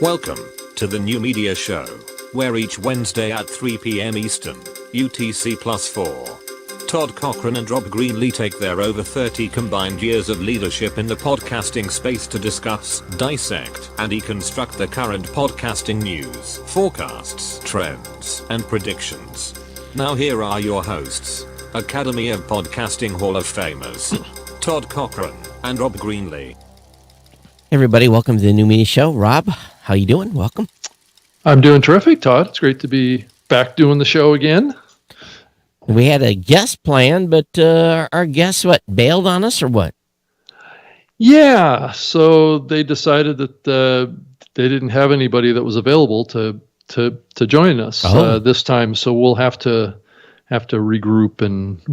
Welcome to the New Media Show, where each Wednesday at 3 p.m. Eastern, UTC +4, Todd Cochran and Rob Greenlee take their over 30 combined years of leadership in the podcasting space to discuss, dissect, and deconstruct the current podcasting news, forecasts, trends, and predictions. Now here are your hosts, Academy of Podcasting Hall of Famers, Todd Cochran and Rob Greenlee. Hey everybody, welcome to the New Media Show. Rob, how you doing? Welcome. I'm doing terrific, Todd. It's great to be back doing the show again. We had a guest planned, but our guest, bailed on us or what? Yeah, so they decided that they didn't have anybody that was available to join us this time. So we'll have to regroup and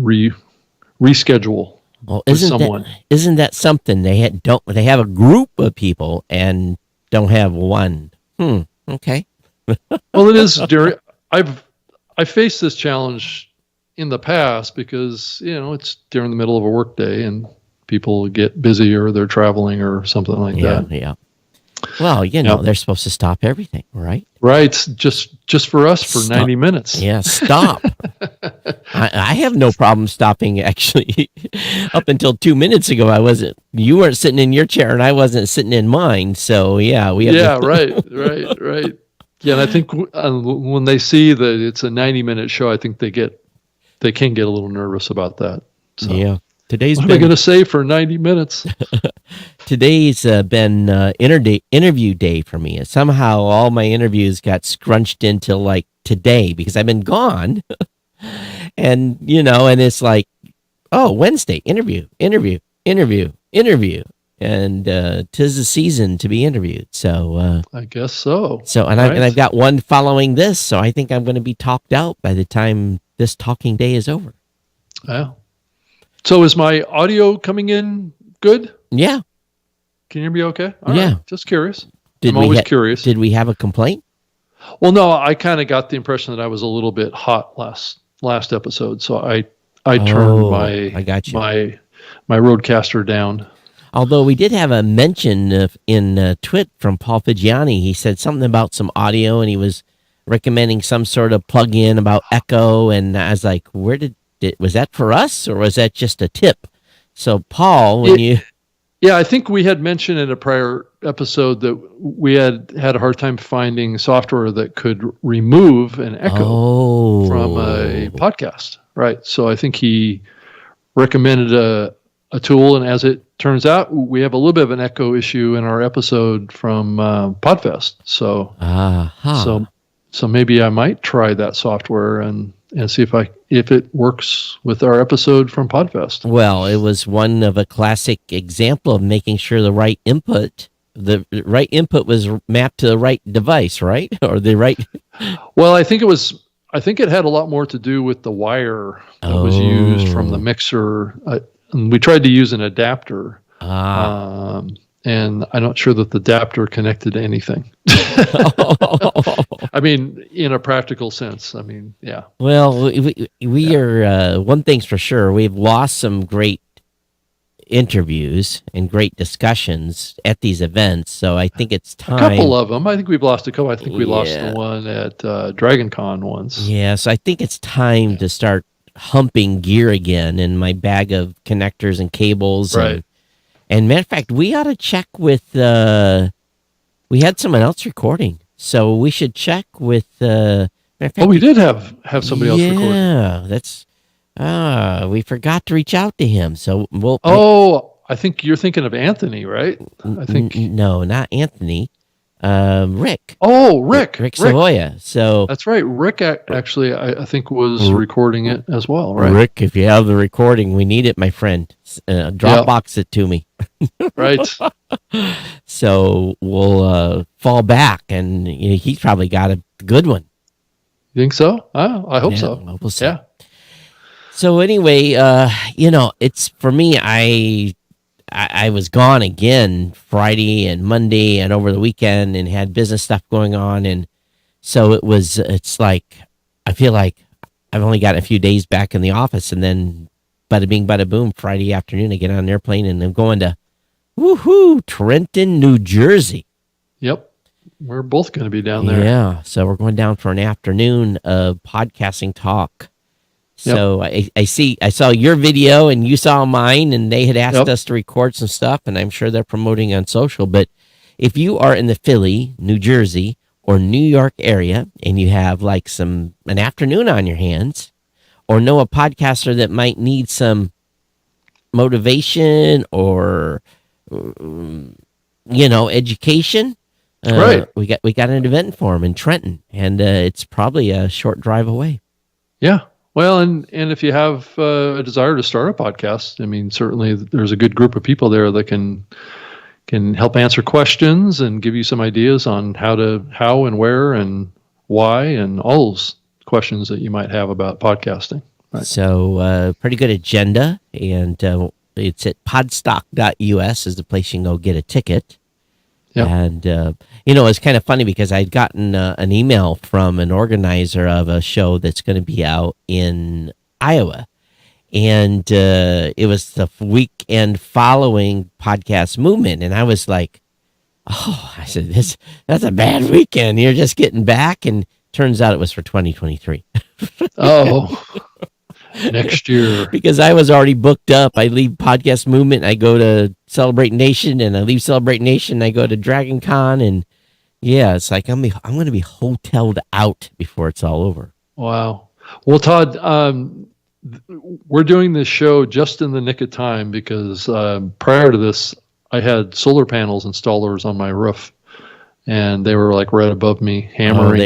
reschedule. Well, isn't that something? They have a group of people and don't have one. Okay. Well, it is I faced this challenge in the past because, it's during the middle of a work day and people get busy or they're traveling or something like that. Yeah. Well, they're supposed to stop everything, right? Right. Just for us for 90 minutes. Yeah, stop. I have no problem stopping, actually. Up until 2 minutes ago, you weren't sitting in your chair and I wasn't sitting in mine. So, yeah, we have. Yeah, right. Yeah, and I think when they see that it's a 90-minute show, I think they can get a little nervous about that. So. Yeah. What am I going to say for 90 minutes? Today's been interview day for me. Somehow all my interviews got scrunched into like today because I've been gone. And it's like, Wednesday, interview. And 'tis the season to be interviewed. So I guess so. And I've got one following this, so I think I'm going to be talked out by the time this talking day is over. Yeah. So is my audio coming in good? Yeah. Can you hear me okay? All yeah. Right. Just curious. I'm always curious. Did we have a complaint? Well, no, I kind of got the impression that I was a little bit hot last episode, so I turned my Rodecaster down. Although we did have a mention in Twit from Paul Figiani. He said something about some audio, and he was recommending some sort of plug-in about echo, and I was like, was that for us, or was that just a tip? So, Paul, Yeah, I think we had mentioned in a prior episode that we had a hard time finding software that could remove an echo from a podcast. Right. So I think he recommended a tool, and as it turns out, we have a little bit of an echo issue in our episode from Podfest. So, so maybe I might try that software and see if it works with our episode from Podfest. Well, it was one of a classic example of making sure the right input was mapped to the right device, right? Or the right. Well, I think it had a lot more to do with the wire that was used from the mixer. We tried to use an adapter. And I'm not sure that the adapter connected to anything. I mean, in a practical sense. I mean, yeah. Well, we are, one thing's for sure, we've lost some great interviews and great discussions at these events. So I think it's time. A couple of them. I think we've lost a couple. I think we lost the one at Dragon Con once. Yeah, so I think it's time to start humping gear again in my bag of connectors and cables. Right. And matter of fact, we ought to check with, we had someone else recording, so we should check with, we did have somebody else recording. Yeah, that's, we forgot to reach out to him, so we'll. I think you're thinking of Anthony, right? I think. No, not Anthony. Rick. Oh, Rick Savoya. So that's right. Rick actually, I think, was recording it as well, right? Rick, if you have the recording, we need it, my friend. Dropbox it to me. Right. So we'll fall back, and he's probably got a good one. You think so? I hope so. Well, we'll see. Yeah. So anyway, it's for me. I was gone again Friday and Monday and over the weekend and had business stuff going on. And so it's like, I feel like I've only got a few days back in the office, and then bada bing, bada boom, Friday afternoon, I get on an airplane and I'm going to Trenton, New Jersey. Yep. we're both going to be down there. Yeah, so we're going down for an afternoon of podcasting talk. So I saw your video and you saw mine, and they had asked us to record some stuff, and I'm sure they're promoting on social. But if you are in the Philly, New Jersey, or New York area, and you have like an afternoon on your hands, or know a podcaster that might need some motivation or education, right? We got an event for them in Trenton, and it's probably a short drive away. Yeah. Well, and if you have a desire to start a podcast, I mean, certainly there's a good group of people there that can help answer questions and give you some ideas on how and where and why and all those questions that you might have about podcasting. Right. So pretty good agenda, and it's at podstock.us is the place you can go get a ticket. Yep. And, it's kind of funny because I'd gotten an email from an organizer of a show that's going to be out in Iowa. And it was the weekend following Podcast Movement. And I was like, I said, that's a bad weekend. You're just getting back. And turns out it was for 2023. Oh, next year. Because I was already booked up. I leave Podcast Movement, I go to Celebrate Nation, and I leave Celebrate Nation, I go to Dragon Con, and yeah, it's like I'm going to be hoteled out before it's all over. Wow. Well, Todd, we're doing this show just in the nick of time because prior to this, I had solar panels installers on my roof. And they were like right above me, hammering.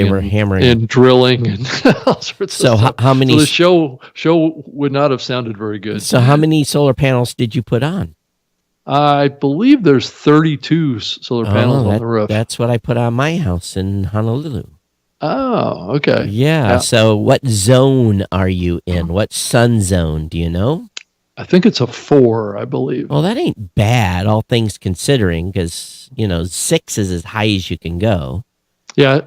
And drilling and all sorts of stuff. How many? So the show would not have sounded very good. So how many solar panels did you put on? I believe there's 32 solar panels on the roof. That's what I put on my house in Honolulu. Oh, okay. Yeah. So what zone are you in? What sun zone? Do you know? I think it's a 4, I believe. Well, that ain't bad, all things considering, because, 6 is as high as you can go. Yeah,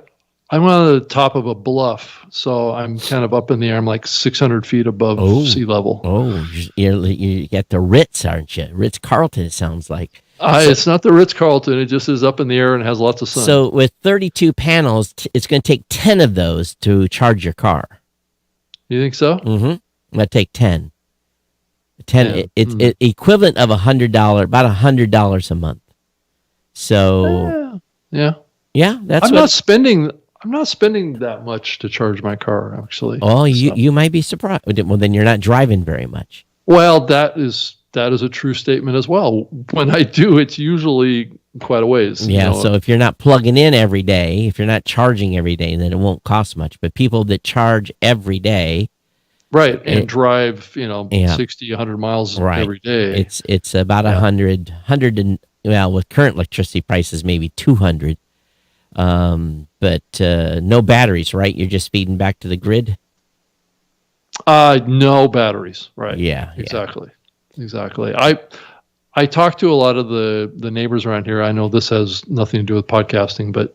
I'm on the top of a bluff, so I'm kind of up in the air. I'm like 600 feet above sea level. Oh, you get the Ritz, aren't you? Ritz-Carlton, it sounds like. It's not the Ritz-Carlton. It just is up in the air and has lots of sun. So with 32 panels, it's going to take 10 of those to charge your car. You think so? Mm-hmm. That'd take 10. It's equivalent of $100, about $100 a month. So yeah, that's. I'm not spending that much to charge my car, actually. Oh, you might be surprised. Well, then you're not driving very much. Well, that is a true statement as well. When I do, it's usually quite a ways. Yeah. So if you're not plugging in every day, if you're not charging every day, then it won't cost much. But people that charge every day. Right, and drive 60, 100 miles every day. It's about 100 and with current electricity prices maybe 200, but no batteries, right? You're just feeding back to the grid. No batteries, right? Yeah, exactly. I talked to a lot of the neighbors around here. I know this has nothing to do with podcasting, but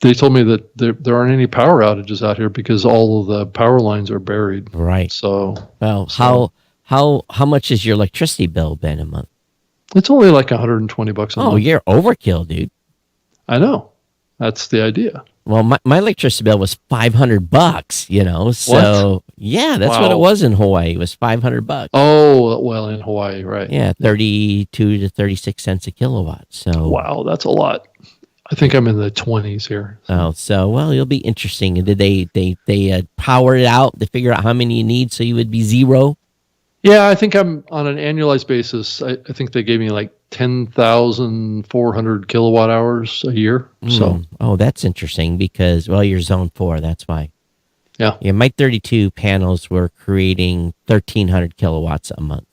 they told me that there aren't any power outages out here because all of the power lines are buried. Right. So, how much is your electricity bill been a month? It's only like $120 a month. Oh, you're overkill, dude. I know. That's the idea. Well, my electricity bill was $500, So what? Yeah, that's what it was in Hawaii. It was $500. Oh, well, in Hawaii, right? Yeah, 32 to 36 cents a kilowatt. So wow, that's a lot. I think I'm in the 20s here. It'll be interesting. Did they power it out? They figure out how many you need so you would be zero? Yeah, I think I'm on an annualized basis. I think they gave me like 10,400 kilowatt hours a year. So, that's interesting because you're zone 4. That's why. Yeah. Yeah, my 32 panels were creating 1,300 kilowatts a month.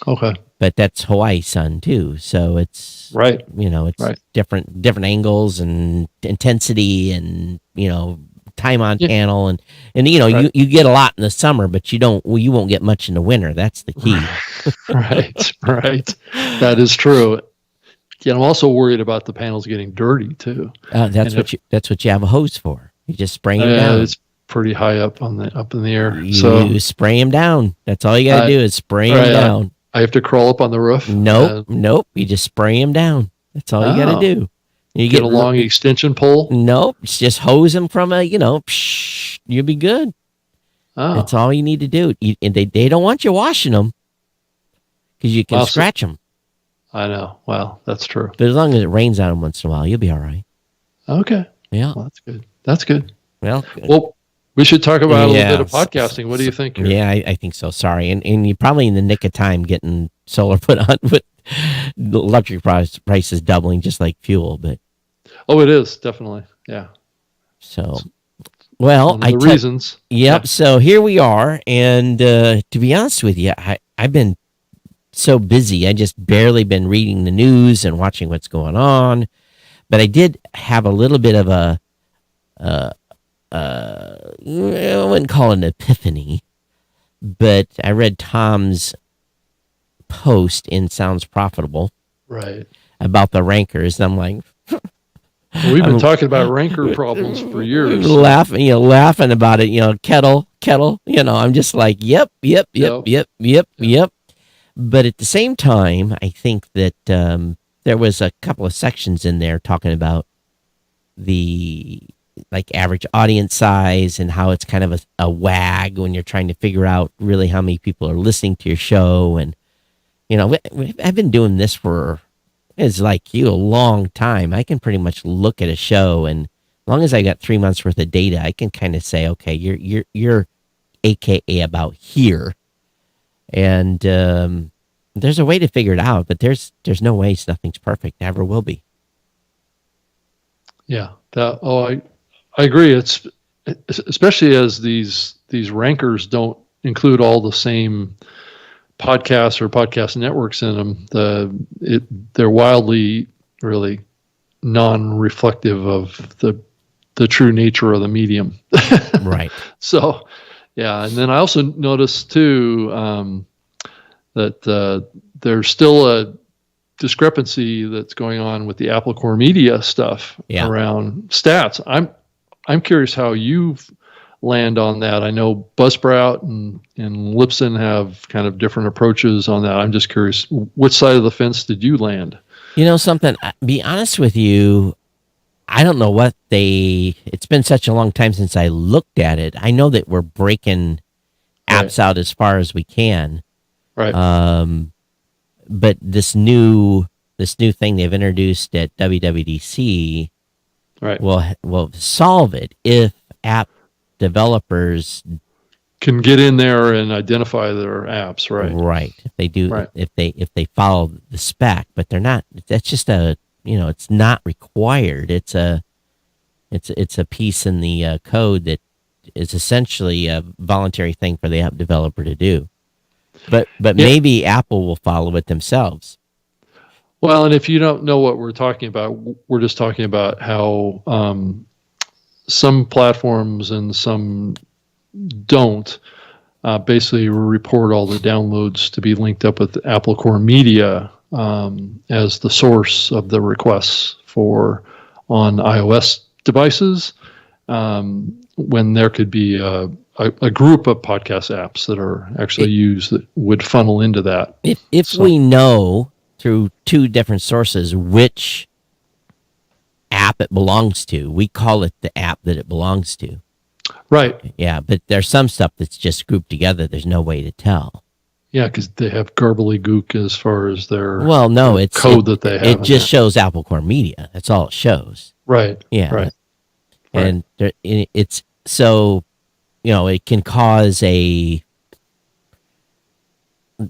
Okay. But that's Hawaii sun too, so it's right. It's right. different angles and intensity and time on panel and right. you get a lot in the summer, but you won't get much in the winter. That's the key. Right. That is true. Yeah, I'm also worried about the panels getting dirty too. That's what you have a hose for. You just spray them down. It's pretty high up in the air. You spray them down. That's all you got to do is spray them down. I have to crawl up on the roof? Nope. You just spray them down. That's all you got to do. You get a long extension pole? Nope. Just hose them from you'll be good. Oh. That's all you need to do. And they don't want you washing them because you can scratch them. I know. Well, that's true. But as long as it rains on them once in a while, you'll be all right. Okay. Yeah. Well, that's good. That's good. Well, we should talk about a little bit of podcasting. What do you think here? Yeah, I think so. Sorry. And you're probably in the nick of time getting solar put on with the electric prices doubling just like fuel. But oh, it is. Definitely. Yeah. So, well, one of the reasons. Yep. Yeah. So here we are. And to be honest with you, I've been so busy. I just barely been reading the news and watching what's going on. But I did have a little bit of I wouldn't call it an epiphany, but I read Tom's post in Sounds Profitable, right, about the rankers, and I'm like, we've been talking about ranker problems for years, laughing about it, kettle, I'm just like, yep. But at the same time, I think that there was a couple of sections in there talking about the average audience size and how it's kind of a wag when you're trying to figure out really how many people are listening to your show. And, I've been doing this for, it's like you, a long time. I can pretty much look at a show, and as long as I got 3 months worth of data, I can kind of say, okay, you're AKA about here. And, there's a way to figure it out, but there's no way nothing's perfect. Never will be. Yeah. I agree. It's especially as these rankers don't include all the same podcasts or podcast networks in them. They're wildly, really non-reflective of the true nature of the medium. Right. So, yeah. And then I also noticed too that there's still a discrepancy that's going on with the Apple Core Media stuff around stats. I'm curious how you land on that. I know Buzzsprout and Libsyn have kind of different approaches on that. I'm just curious, which side of the fence did you land? Something, be honest with you, I don't know it's been such a long time since I looked at it. I know that we're breaking apps out as far as we can. Right. But this new thing they've introduced at WWDC will solve it if app developers can get in there and identify their apps, right? Right. If they do, if they follow the spec, but they're not. That's just it's not required. It's a piece in the code that is essentially a voluntary thing for the app developer to do. But maybe Apple will follow it themselves. Well, and if you don't know what we're talking about, we're just talking about how some platforms and some don't basically report all the downloads to be linked up with Apple Core Media as the source of the requests on iOS devices, when there could be a group of podcast apps that are actually used that would funnel into that. If we know through two different sources which app it belongs to, we call it the app that it belongs to. Right. Yeah, but there's some stuff that's just grouped together. There's no way to tell. Yeah, because they have gook as far as their it's code that they have. It just shows Apple Core Media. That's all it shows. Right. Yeah. Right. And it's so, it can cause the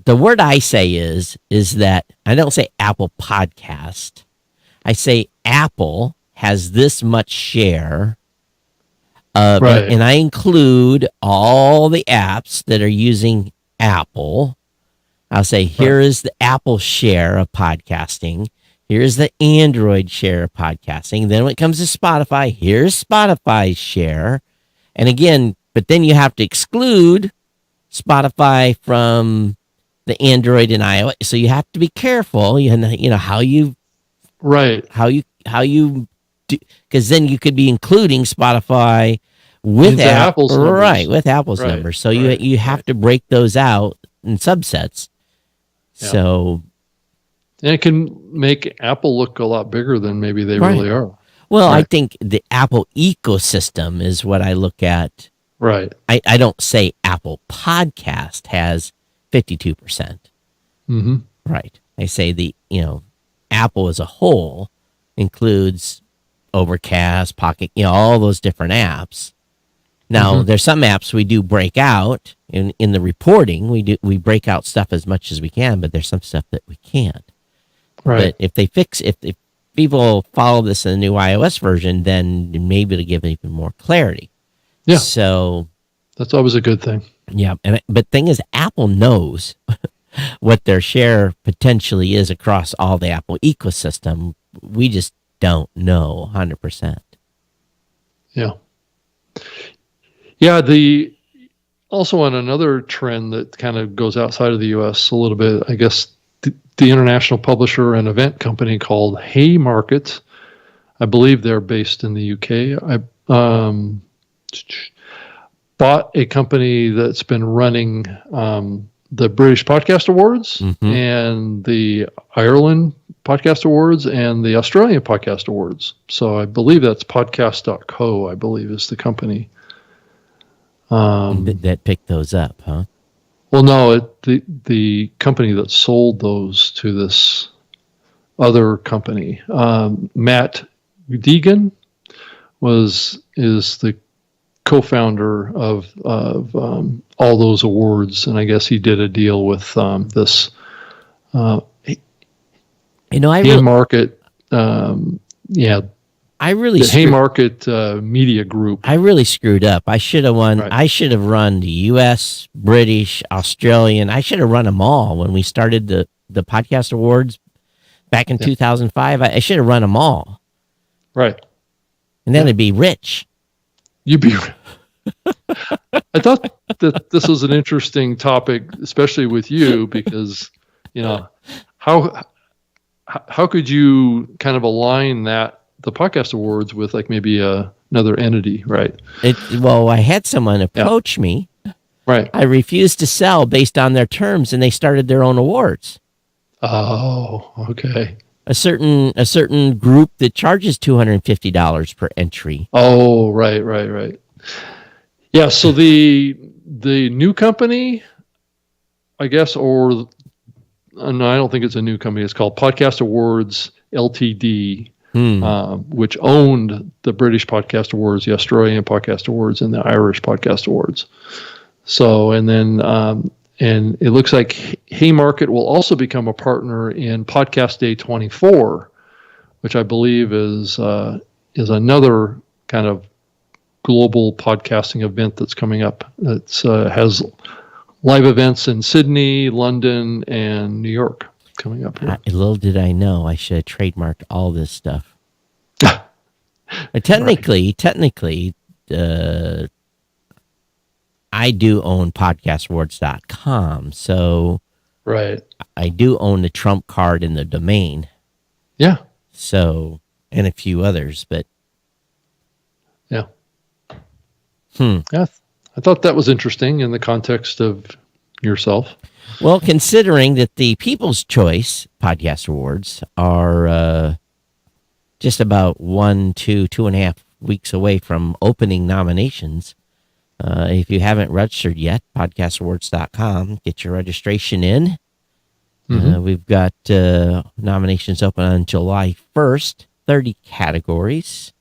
word I say is that I don't say Apple Podcast. I say Apple has this much share. And I include all the apps that are using Apple. I'll say, here is the Apple share of podcasting. Here's the Android share of podcasting. Then when it comes to Spotify, here's Spotify's share. And again, but then you have to exclude Spotify from the Android and iOS. So you have to be careful, how you do, because then you could be including Spotify with Apple's numbers. Right, with Apple's numbers. So you have to break those out in subsets. Yeah. So And it can make Apple look a lot bigger than maybe they really are. Well, right. I think the Apple ecosystem is what I look at. Right. I don't say Apple Podcast has 52%. Mm-hmm. Right. I say Apple as a whole includes Overcast, Pocket, all those different apps. Now, there's some apps we do break out in the reporting. We break out stuff as much as we can, but there's some stuff that we can't. Right. But if people follow this in the new iOS version, then maybe it'll give even more clarity. Yeah. So that's always a good thing. Yeah. But thing is, Apple knows what their share potentially is across all the Apple ecosystem. We just don't know 100%. Yeah. Yeah. Also on another trend that kind of goes outside of the US a little bit, I guess the international publisher and event company called Haymarket, I believe they're based in the UK. I bought a company that's been running the British Podcast Awards and the Ireland Podcast Awards and the Australian Podcast Awards. So I believe that's podcast.co, I believe is the company. That picked those up, huh? Well, no, the company that sold those to this other company, Matt Deegan, is the co-founder of all those awards, and I guess he did a deal with this. Haymarket, Haymarket Media Group. I really screwed up. I should have won. Right. I should have run the U.S., British, Australian. I should have run them all when we started the podcast awards back in 2005. I should have run them all. Right. And then it'd be rich. You'd be. I thought that this was an interesting topic, especially with you, because how could you kind of align the podcast awards with like maybe another entity, right? Well, I had someone approach me. Right. I refused to sell based on their terms, and they started their own awards. Oh, okay. A certain group that charges $250 per entry. Oh, right. Yeah. So the new company, I guess, no, I don't think it's a new company. It's called Podcast Awards Ltd. Which owned the British Podcast Awards, the Australian Podcast Awards, and the Irish Podcast Awards. So, and then, and it looks like Haymarket will also become a partner in Podcast Day 24, which I believe is another kind of global podcasting event that's coming up. It has live events in Sydney, London, and New York coming up here. Little did I know I should have trademarked all this stuff. Technically, I do own podcastawards.com, so right. I do own the trump card in the domain. Yeah. So, and a few others, but yeah. Yeah, I thought that was interesting in the context of yourself. Well, considering that the People's Choice Podcast Awards are just about 2.5 weeks away from opening nominations, if you haven't registered yet, podcastawards.com, get your registration in. We've got nominations open on July 1st, 30 categories.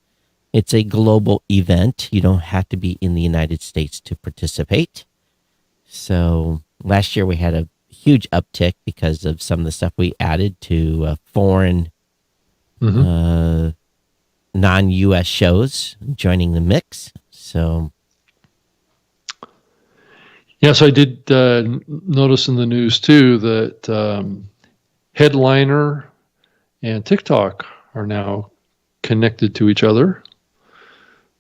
It's a global event. You don't have to be in the United States to participate. So last year we had a huge uptick because of some of the stuff we added to foreign non-U.S. shows joining the mix. So, yes, I did notice in the news too that Headliner and TikTok are now connected to each other.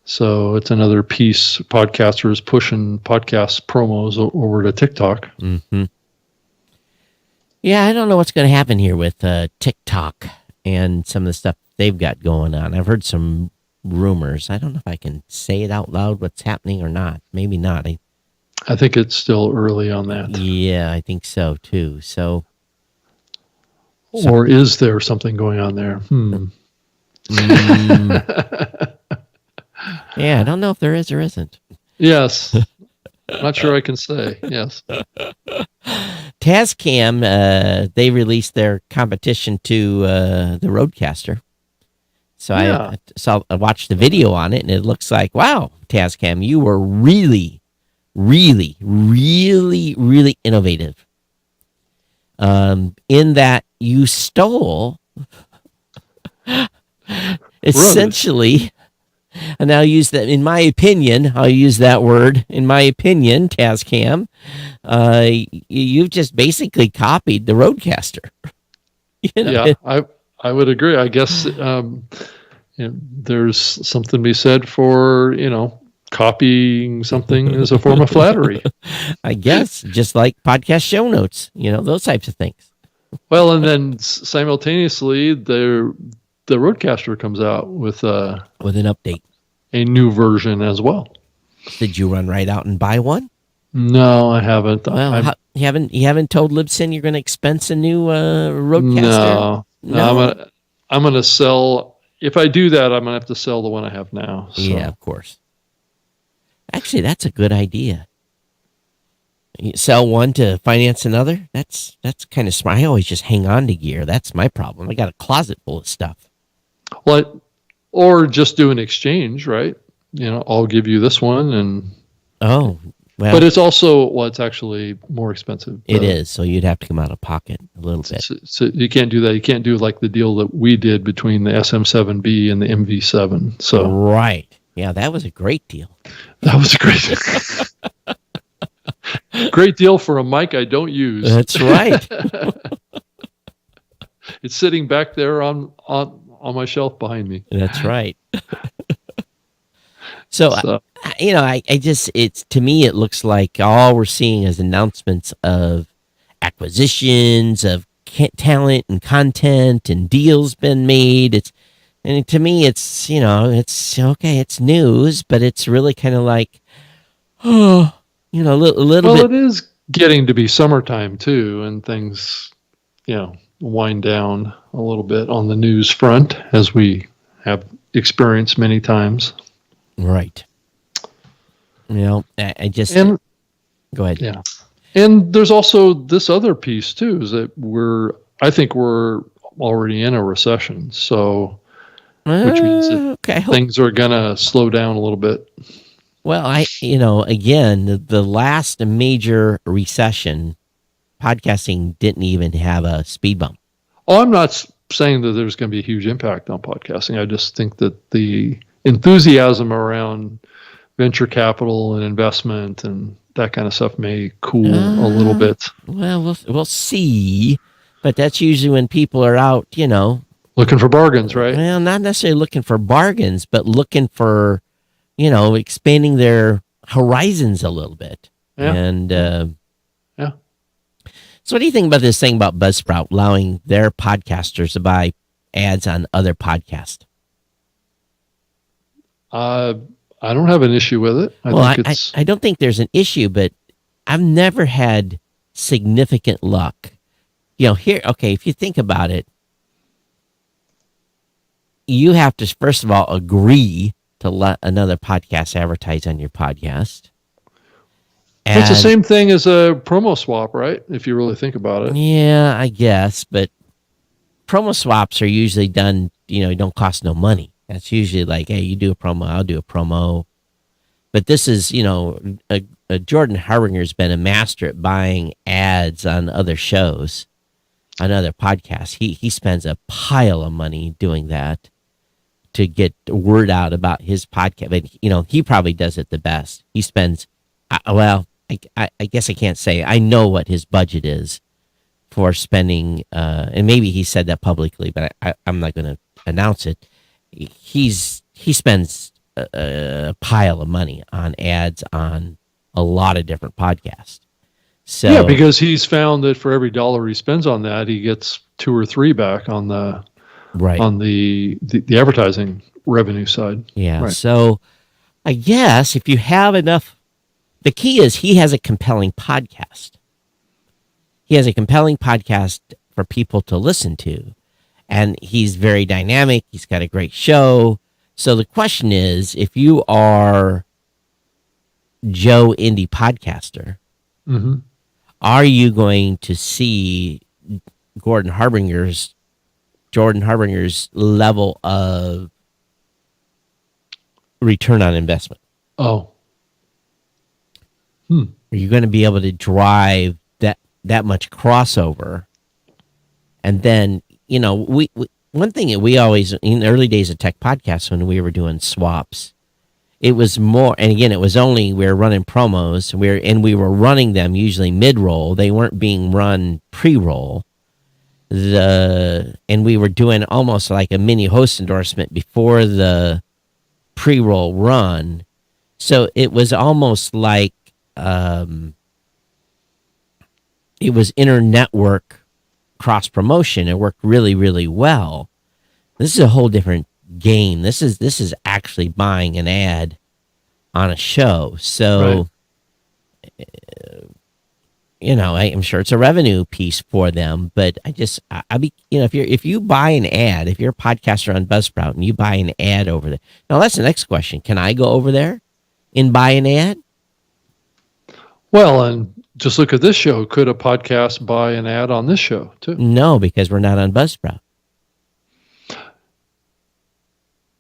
So it's another piece. Podcasters pushing podcast promos over to TikTok. Yeah, I don't know what's going to happen here with TikTok and some of the stuff they've got going on. I've heard some rumors. I don't know if I can say it out loud what's happening or not. Maybe not. I think it's still early on that. Yeah, I think so too. So, Or is there something going on there? Yeah, I don't know if there is or isn't. Yes. Not sure I can say. Yes. Tascam, they released their competition to the Rodecaster. So Yeah. I watched the video on it, and it looks like, wow, Tascam, you were really, really, really, really innovative. In that you stole essentially, and I'll use that in my opinion. I'll use that word in my opinion. Tascam, you've just basically copied the Rodecaster. Yeah, I would agree. I guess there's something to be said for copying something as a form of flattery. I guess, just like podcast show notes, those types of things. Well, and then simultaneously, the Rodecaster comes out with an update, a new version as well. Did you run right out and buy one? No, I haven't. Well, you haven't told Libsyn you're going to expense a new Rodecaster? No. I'm going to sell. If I do that, I'm going to have to sell the one I have now. So. Yeah, of course. Actually, that's a good idea. You sell one to finance another. That's kind of smart. I always just hang on to gear. That's my problem. I got a closet full of stuff. Well, or just do an exchange, right? I'll give you this one, and well, but it's also it's actually more expensive. It is, so you'd have to come out of pocket a little bit. So you can't do that. You can't do like the deal that we did between the SM7B and the MV7. So right, yeah, that was a great deal. That was a great deal for a mic I don't use. That's right. It's sitting back there on my shelf behind me. That's right. So I just, to me, it looks like all we're seeing is announcements of acquisitions of talent and content and deals been made. And to me, it's okay. It's news, but it's really kind of like, a little bit. Well, it is getting to be summertime too, and things, wind down a little bit on the news front, as we have experienced many times. Right. I just go ahead. Yeah. And there's also this other piece too, is that I think we're already in a recession. So, which means that things are going to slow down a little bit. Well, again, the last major recession, podcasting didn't even have a speed bump. Oh, I'm not saying that there's going to be a huge impact on podcasting. I just think that the enthusiasm around venture capital and investment and that kind of stuff may cool a little bit. Well, we'll see. But that's usually when people are out, looking for bargains, right? Well, not necessarily looking for bargains, but looking for, expanding their horizons a little bit. Yeah. And yeah. So what do you think about this thing about Buzzsprout allowing their podcasters to buy ads on other podcasts? I don't have an issue with it. I don't think there's an issue, but I've never had significant luck. If you think about it, you have to, first of all, agree to let another podcast advertise on your podcast. And it's the same thing as a promo swap, right? If you really think about it. Yeah, I guess. But promo swaps are usually done, don't cost no money. That's usually like, hey, you do a promo, I'll do a promo. But this is, Jordan Harbinger's been a master at buying ads on other shows, on other podcasts. He spends a pile of money doing that to get word out about his podcast. But, he probably does it the best. He spends, I guess I can't say. I know what his budget is for spending, and maybe he said that publicly, but I'm not going to announce it. He spends a pile of money on ads on a lot of different podcasts. So yeah, because he's found that for every dollar he spends on that, he gets 2 or 3 back on the the advertising revenue side. Yeah. Right. So I guess if you have enough, the key is he has a compelling podcast. He has a compelling podcast for people to listen to. And he's very dynamic. He's got a great show. So the question is, if you are Joe Indie Podcaster, Mm-hmm. are you going to see Jordan Harbinger's level of return on investment? Oh. Are you going to be able to drive that much crossover? And then, we one thing that we always, in the early days of tech podcasts, when we were doing swaps, it was more, and again, it was only, we were running promos, and we were running them usually mid-roll. They weren't being run pre-roll. And we were doing almost like a mini host endorsement before the pre-roll run. So it was almost like, it was inter-network cross-promotion. It worked really, really well. This is a whole different game. This is actually buying an ad on a show. So, I'm sure it's a revenue piece for them, but if you buy an ad, if you're a podcaster on Buzzsprout and you buy an ad over there, now that's the next question. Can I go over there and buy an ad? Well, and just look at this show. Could a podcast buy an ad on this show too? No, because we're not on Buzzsprout.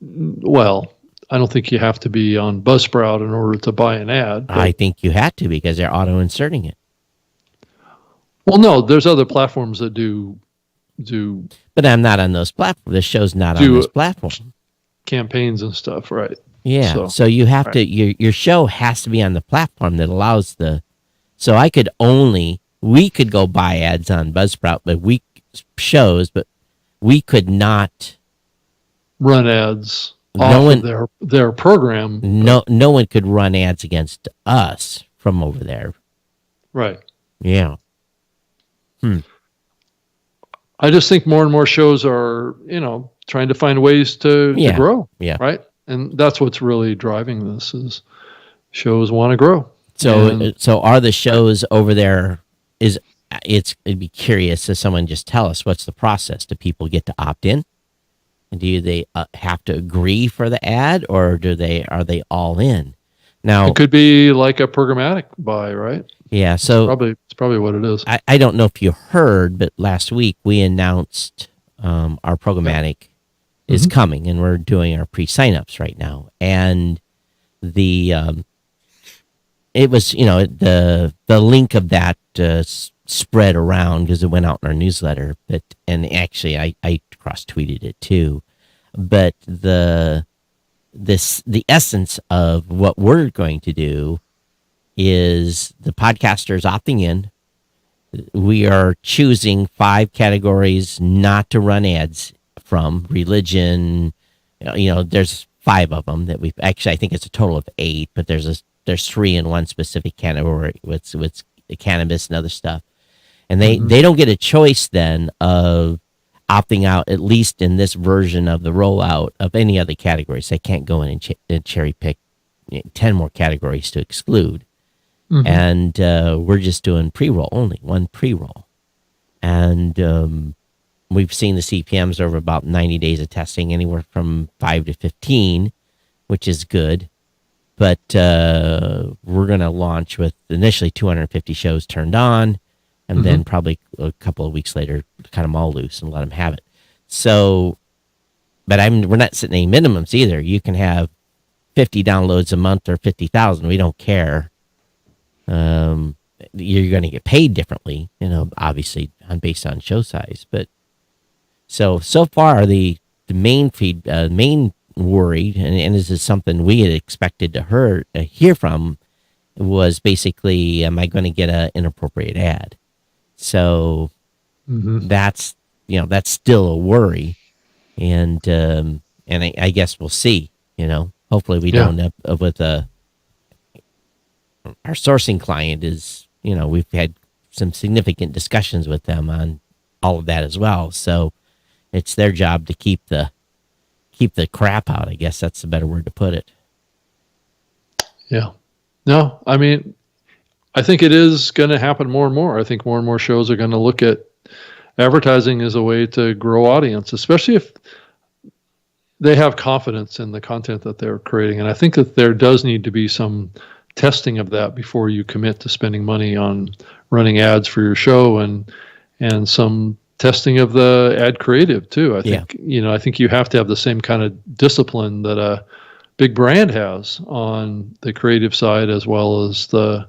Well, I don't think you have to be on Buzzsprout in order to buy an ad. I think you have to, because they're auto-inserting it. Well, no, there's other platforms that do. But I'm not on those platforms. The show's not on this platform. Campaigns and stuff, right? Yeah. So you have to. Your show has to be on the platform that allows the. So we could go buy ads on Buzzsprout, but we could not run ads of their program. No one could run ads against us from over there. Right. Yeah. I just think more and more shows are, trying to find ways to grow. Yeah. Right. And that's what's really driving this is shows want to grow. So are the shows over there, it'd be curious if someone just tell us what's the process. Do people get to opt in? Do they have to agree for the ad, or are they all in? Now it could be like a programmatic buy, right? Yeah, so it's probably what it is. I don't know if you heard, but last week we announced our programmatic is coming, and we're doing our pre-signups right now. And it was the link of that spread around because it went out in our newsletter. And actually I cross-tweeted it too. But the essence of what we're going to do is the podcasters opting in. We are choosing 5 categories not to run ads from. Religion, there's 5 of them that we've actually, I think it's a total of 8, but there's 3 in one specific category with the cannabis and other stuff. And they don't get a choice then of opting out, at least in this version of the rollout, of any other categories. They can't go in and cherry pick 10 more categories to exclude. And we're just doing pre-roll only, one pre-roll. And we've seen the CPMs over about 90 days of testing, anywhere from 5 to 15, which is good. But we're going to launch with initially 250 shows turned on, and then probably a couple of weeks later, cut them all loose and let them have it. So, but we're not setting any minimums either. You can have 50 downloads a month or 50,000. We don't care. You're going to get paid differently, obviously based on show size. But so far the main worry, and this is something we had expected to hear from, was basically, am I going to get an inappropriate ad? So that's still a worry, and I guess we'll see. Hopefully we don't end up with our sourcing client is, we've had some significant discussions with them on all of that as well. So it's their job to keep the crap out. I guess that's the better word to put it. Yeah. No, I mean, I think it is going to happen more and more. I think more and more shows are going to look at advertising is a way to grow audience, especially if they have confidence in the content that they're creating. And I think that there does need to be some testing of that before you commit to spending money on running ads for your show, and some testing of the ad creative too. I think, I think you have to have the same kind of discipline that a big brand has on the creative side, as well as the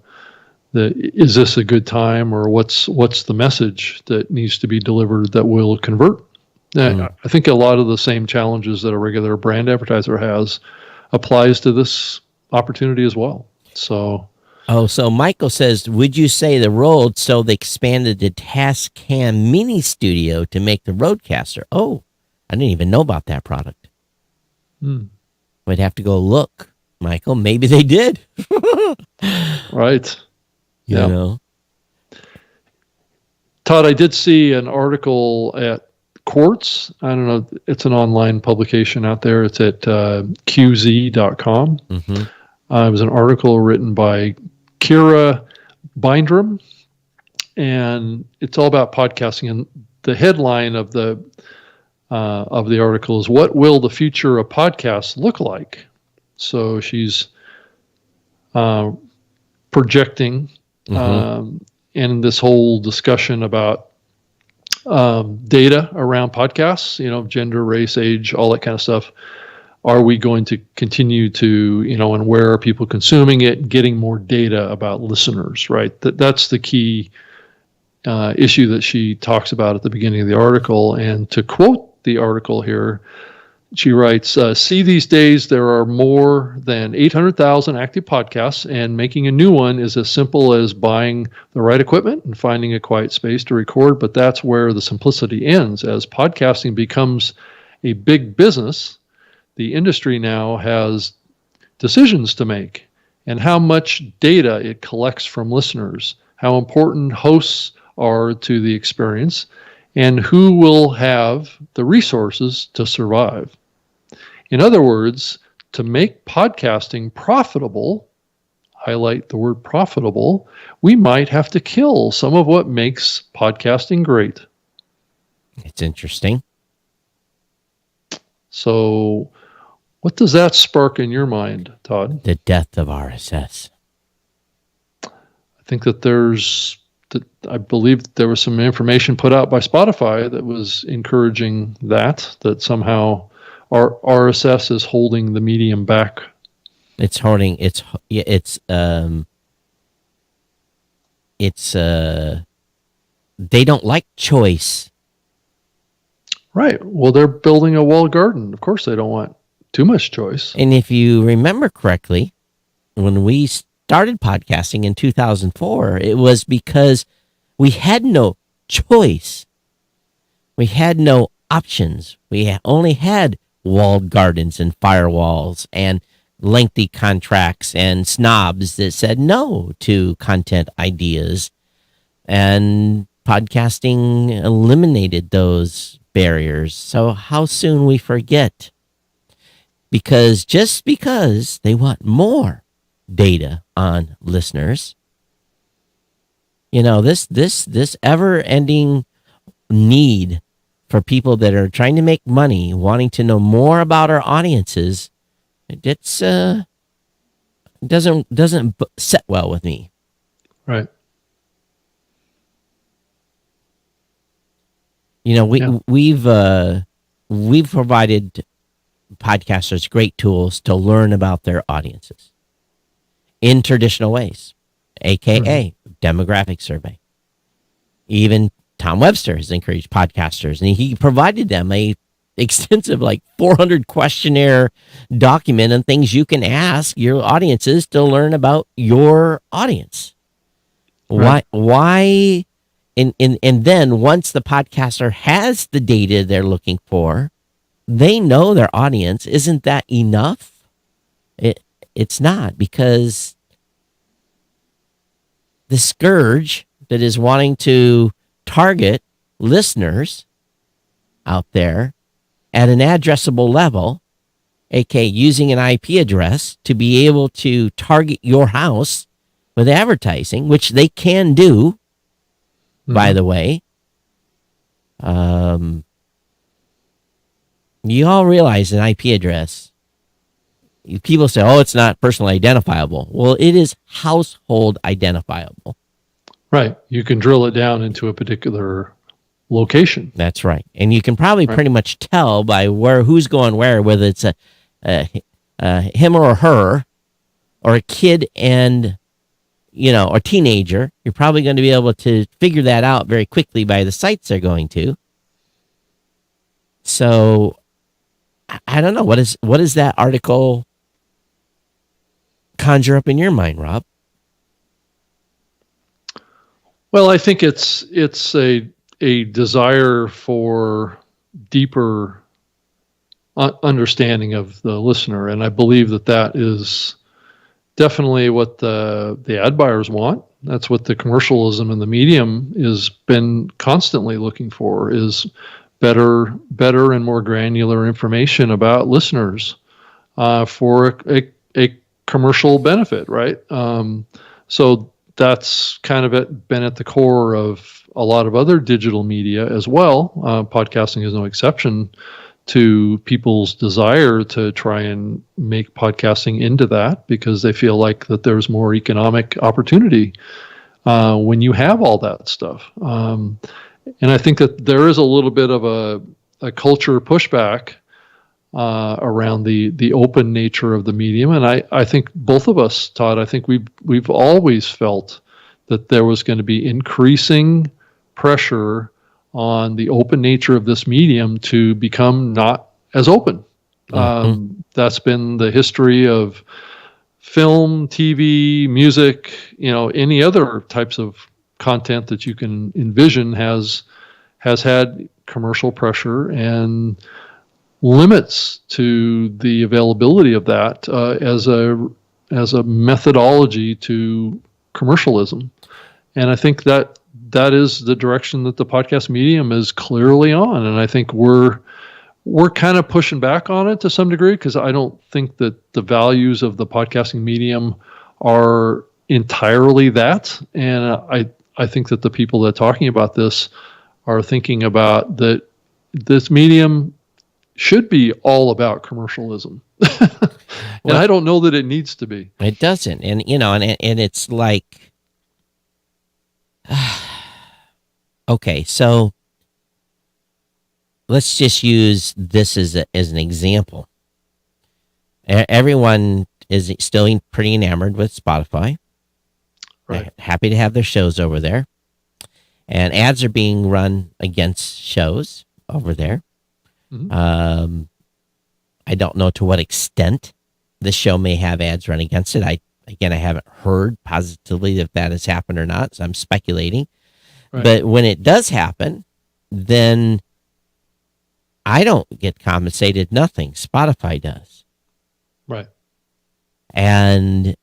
is this a good time, or what's the message that needs to be delivered that will convert. I think a lot of the same challenges that a regular brand advertiser has applies to this opportunity as well. So Michael says, would you say the Rode, so they expanded the Tascam Mini Studio to make the Rodecaster? Oh, I didn't even know about that product. We'd have to go look, Michael. Maybe they did. Right. You know. Todd, I did see an article at Quartz. I don't know. It's an online publication out there. It's at qz.com. Mm-hmm. It was an article written by Kira Bindrum, and it's all about podcasting. And the headline of the article is, "What will the future of podcasts look like?" So she's projecting in this whole discussion about data around podcasts, gender, race, age, all that kind of stuff. Are we going to continue to, and where are people consuming it, getting more data about listeners, right? That's the key issue that she talks about at the beginning of the article. And to quote the article here, she writes, "See, these days there are more than 800,000 active podcasts, and making a new one is as simple as buying the right equipment and finding a quiet space to record. But that's where the simplicity ends. As podcasting becomes a big business, the industry now has decisions to make, and how much data it collects from listeners, how important hosts are to the experience, and who will have the resources to survive. In other words, to make podcasting profitable," highlight the word profitable, "we might have to kill some of what makes podcasting great." It's interesting. So what does that spark in your mind, Todd? The death of RSS. I think that I believe there was some information put out by Spotify that was encouraging that somehow our RSS is holding the medium back. They don't like choice. Right. Well, they're building a walled garden. Of course they don't want too much choice. And if you remember correctly, when we started podcasting in 2004, it was because we had no choice. We had no options. We only had walled gardens and firewalls and lengthy contracts and snobs that said no to content ideas. And podcasting eliminated those barriers. So how soon we forget? Because just because they want more data on listeners, this ever-ending need for people that are trying to make money, wanting to know more about our audiences, it's doesn't set well with me. Right. We've provided podcasters great tools to learn about their audiences in traditional ways, aka demographic survey. Even Tom Webster has encouraged podcasters, and he provided them a extensive 400 questionnaire document on things you can ask your audiences to learn about your audience. Right. Why and then once the podcaster has the data they're looking for, they know their audience. Isn't that enough? It's not, because the scourge that is wanting to target listeners out there at an addressable level, aka using an IP address to be able to target your house with advertising, which they can do, by the way, You all realize an IP address. People say, "Oh, it's not personally identifiable." Well, it is household identifiable. Right. You can drill it down into a particular location. That's right, and you can probably pretty much tell by who's going where, whether it's a him or a her, or a kid and or teenager. You're probably going to be able to figure that out very quickly by the sites they're going to. So, I don't know what is that article conjure up in your mind, Rob? Well, I think it's a desire for deeper understanding of the listener, and I believe that is definitely what the ad buyers want. That's what the commercialism in the medium has been constantly looking for: is better and more granular information about listeners for a commercial benefit, right? So that's kind of been at the core of a lot of other digital media as well. Podcasting is no exception to people's desire to try and make podcasting into that, because they feel like that there's more economic opportunity when you have all that stuff. And I think that there is a little bit of a culture pushback around the open nature of the medium. And I think both of us, Todd, I think we've always felt that there was going to be increasing pressure on the open nature of this medium to become not as open. Mm-hmm. That's been the history of film, TV, music, any other types of content that you can envision has had commercial pressure and limits to the availability of that as a methodology to commercialism. And I think that is the direction that the podcast medium is clearly on. And I think we're kind of pushing back on it to some degree, because I don't think that the values of the podcasting medium are entirely that. And I think that the people that are talking about this are thinking about that this medium should be all about commercialism. And I don't know that it needs to be. It doesn't. And, and it's like, okay, so let's just use this as an example. Everyone is still pretty enamored with Spotify. Right. Happy to have their shows over there. And ads are being run against shows over there. Mm-hmm. I don't know to what extent the show may have ads run against it. I haven't heard positively if that has happened or not, so I'm speculating. Right. But when it does happen, then I don't get compensated. Nothing. Spotify does. Right. And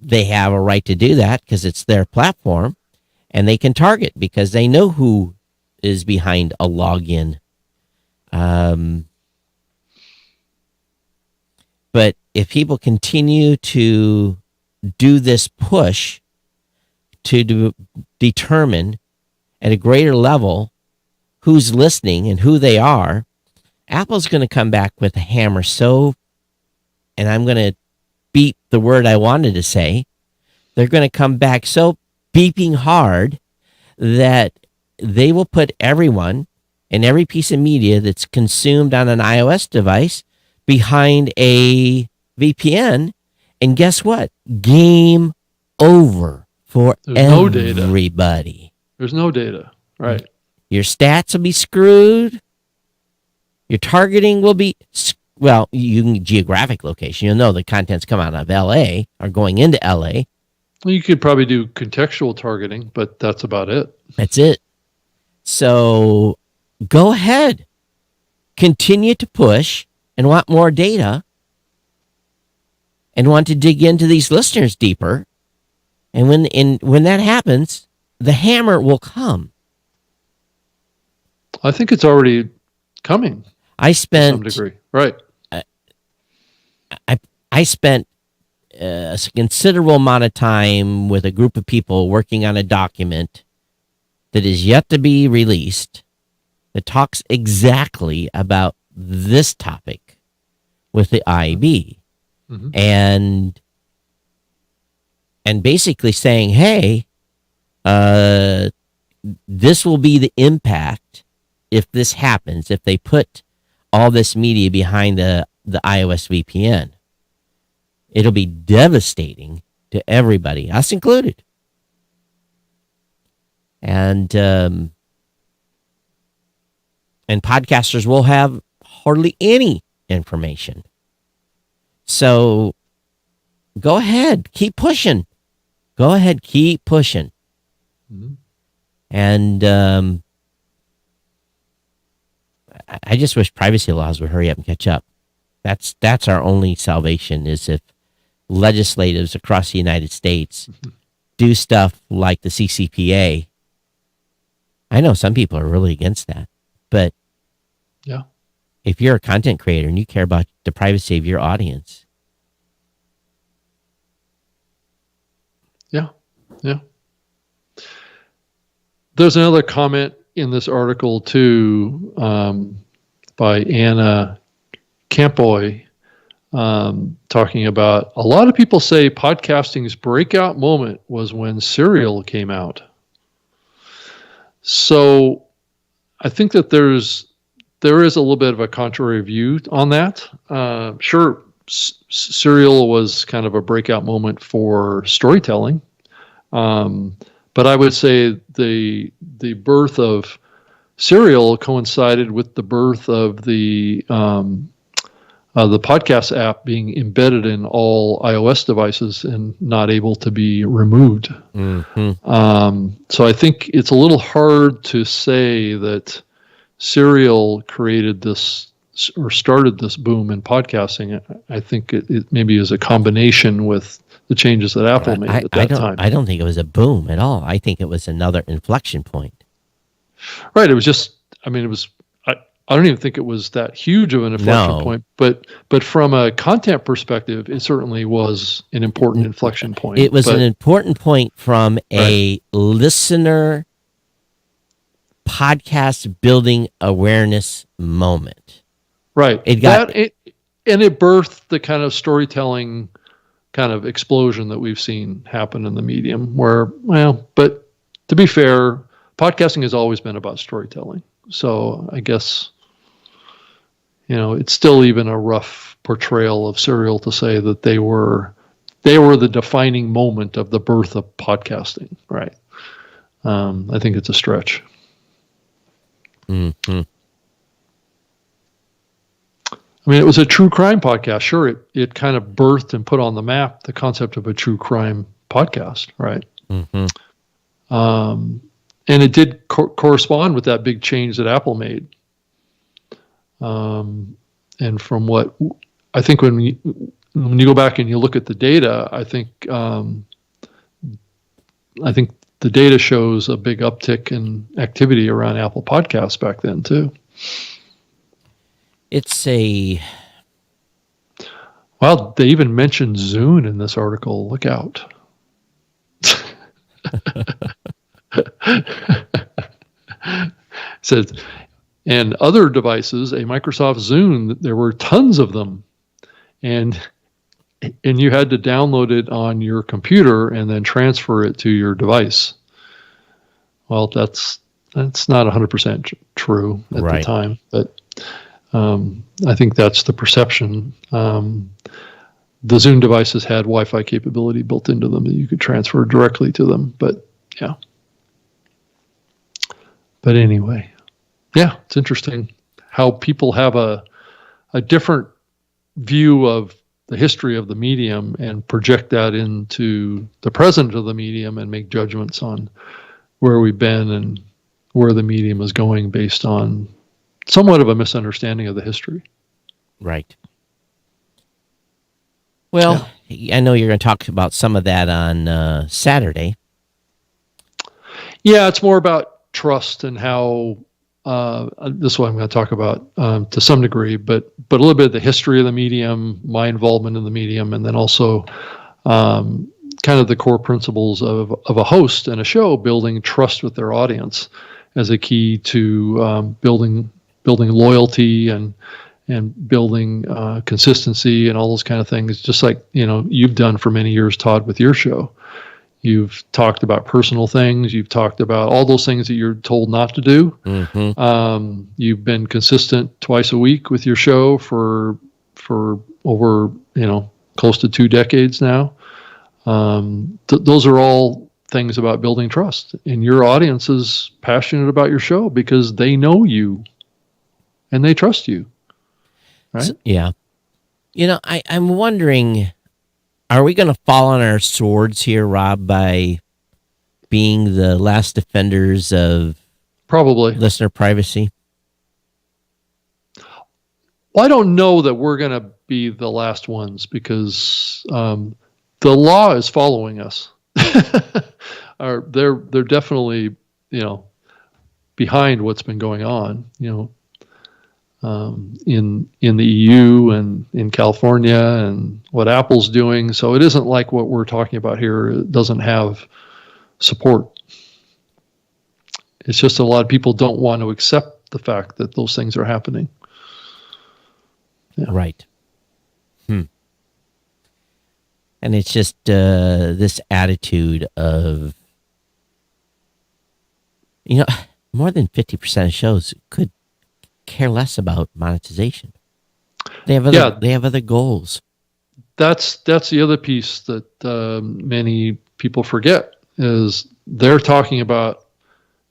they have a right to do that because it's their platform, and they can target because they know who is behind a login. But if people continue to do this push to determine at a greater level who's listening and who they are, Apple's going to come back with a hammer. And I'm going to beep the word I wanted to say. They're going to come back so beeping hard that they will put everyone and every piece of media that's consumed on an iOS device behind a VPN. And guess what? Game over for everybody. There's no data. Right. Your stats will be screwed. Your targeting will be, well, you can geographic location. You'll know the contents come out of LA or going into LA. Well, you could probably do contextual targeting, but that's about it. That's it. So go ahead. Continue to push and want more data and want to dig into these listeners deeper. And when that happens, the hammer will come. I think it's already coming. I spent to some degree, right? I spent a considerable amount of time with a group of people working on a document that is yet to be released that talks exactly about this topic with the IB. Mm-hmm. And basically saying, hey, this will be the impact if this happens, if they put all this media behind the iOS VPN. It'll be devastating to everybody, us included. And podcasters will have hardly any information. So go ahead, keep pushing. Go ahead, keep pushing. Mm-hmm. And I just wish privacy laws would hurry up and catch up. That's our only salvation, is if legislatives across the United States do stuff like the CCPA. I know some people are really against that, but yeah, if you're a content creator and you care about the privacy of your audience. Yeah. There's another comment in this article too, by Anna Campoy, talking about, a lot of people say podcasting's breakout moment was when Serial came out. So I think that there is a little bit of a contrary view on that. Sure, Serial was kind of a breakout moment for storytelling. But I would say the birth of Serial coincided with the birth of the podcast app being embedded in all iOS devices and not able to be removed. Mm-hmm. So I think it's a little hard to say that Serial created this or started this boom in podcasting. I think it maybe is a combination with the changes that Apple made at that time. I don't think it was a boom at all. I think it was another inflection point. Right. It was just, I don't even think it was that huge of an inflection point, but from a content perspective, it certainly was an important inflection point. It was an important point from a listener podcast building awareness moment. Right. It birthed the kind of storytelling kind of explosion that we've seen happen in the medium but to be fair, podcasting has always been about storytelling. So I guess, it's still even a rough portrayal of Serial to say that they were the defining moment of the birth of podcasting. Right. I think it's a stretch. Mm-hmm. It was a true crime podcast. Sure, it kind of birthed and put on the map the concept of a true crime podcast, right? Mm-hmm. And it did correspond with that big change that Apple made. And from what I think, when you go back and you look at the data, I think the data shows a big uptick in activity around Apple Podcasts back then too. Well, they even mentioned Zune in this article. Look out. It says, and other devices, a Microsoft Zune, there were tons of them. And you had to download it on your computer and then transfer it to your device. Well, that's not 100% true at the time, but I think that's the perception. The Zune devices had Wi-Fi capability built into them that you could transfer directly to them. But yeah. But anyway, yeah, it's interesting how people have a different view of the history of the medium and project that into the present of the medium and make judgments on where we've been and where the medium is going based on somewhat of a misunderstanding of the history. Right. Well, I know you're going to talk about some of that on Saturday. Yeah, it's more about trust and how this is what I'm going to talk about to some degree, but a little bit of the history of the medium, my involvement in the medium, and then also kind kind of the core principles of a host and a show, building trust with their audience as a key to building loyalty and building consistency and all those kind of things, just like you've done for many years, Todd, with your show. You've talked about personal things. You've talked about all those things that you're told not to do. Mm-hmm. You've been consistent twice a week with your show for over close to 2 decades now. Those are all things about building trust, and your audience is passionate about your show because they know you and they trust you. Right? So, yeah. I'm wondering, are we going to fall on our swords here, Rob, by being the last defenders of probably listener privacy? Well, I don't know that we're going to be the last ones because the law is following us. They're definitely behind what's been going on. In the EU and in California and what Apple's doing. So it isn't like what we're talking about here. It doesn't have support. It's just a lot of people don't want to accept the fact that those things are happening. Yeah. Right. And it's just this attitude of, more than 50% of shows could care less about monetization. They have other goals. That's the other piece that many people forget is they're talking about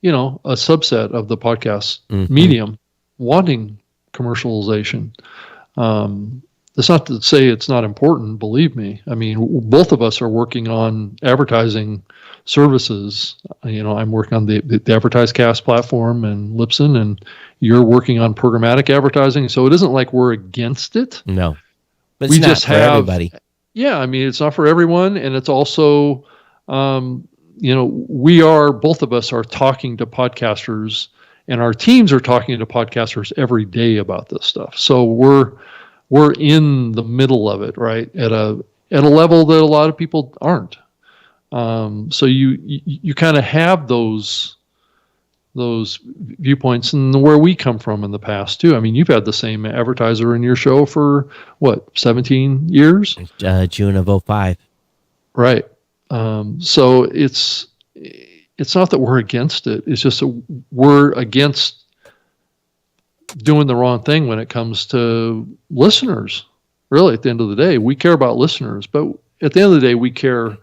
a subset of the podcast medium wanting commercialization. That's not to say it's not important, believe me. I mean, both of us are working on advertising services. I'm working on the AdvertiseCast platform and Libsyn, and you're working on programmatic advertising. So it isn't like we're against it. No, but it's not for everybody. Yeah, I mean, it's not for everyone, and it's also, both of us are talking to podcasters, and our teams are talking to podcasters every day about this stuff. So we're in the middle of it, right? At a level that a lot of people aren't. So you kind of have those viewpoints and where we come from in the past too. I mean, you've had the same advertiser in your show for 17 years? June of 2005. Right. So it's not that we're against it. It's just that we're against doing the wrong thing when it comes to listeners. Really, at the end of the day, we care about listeners, but at the end of the day, we care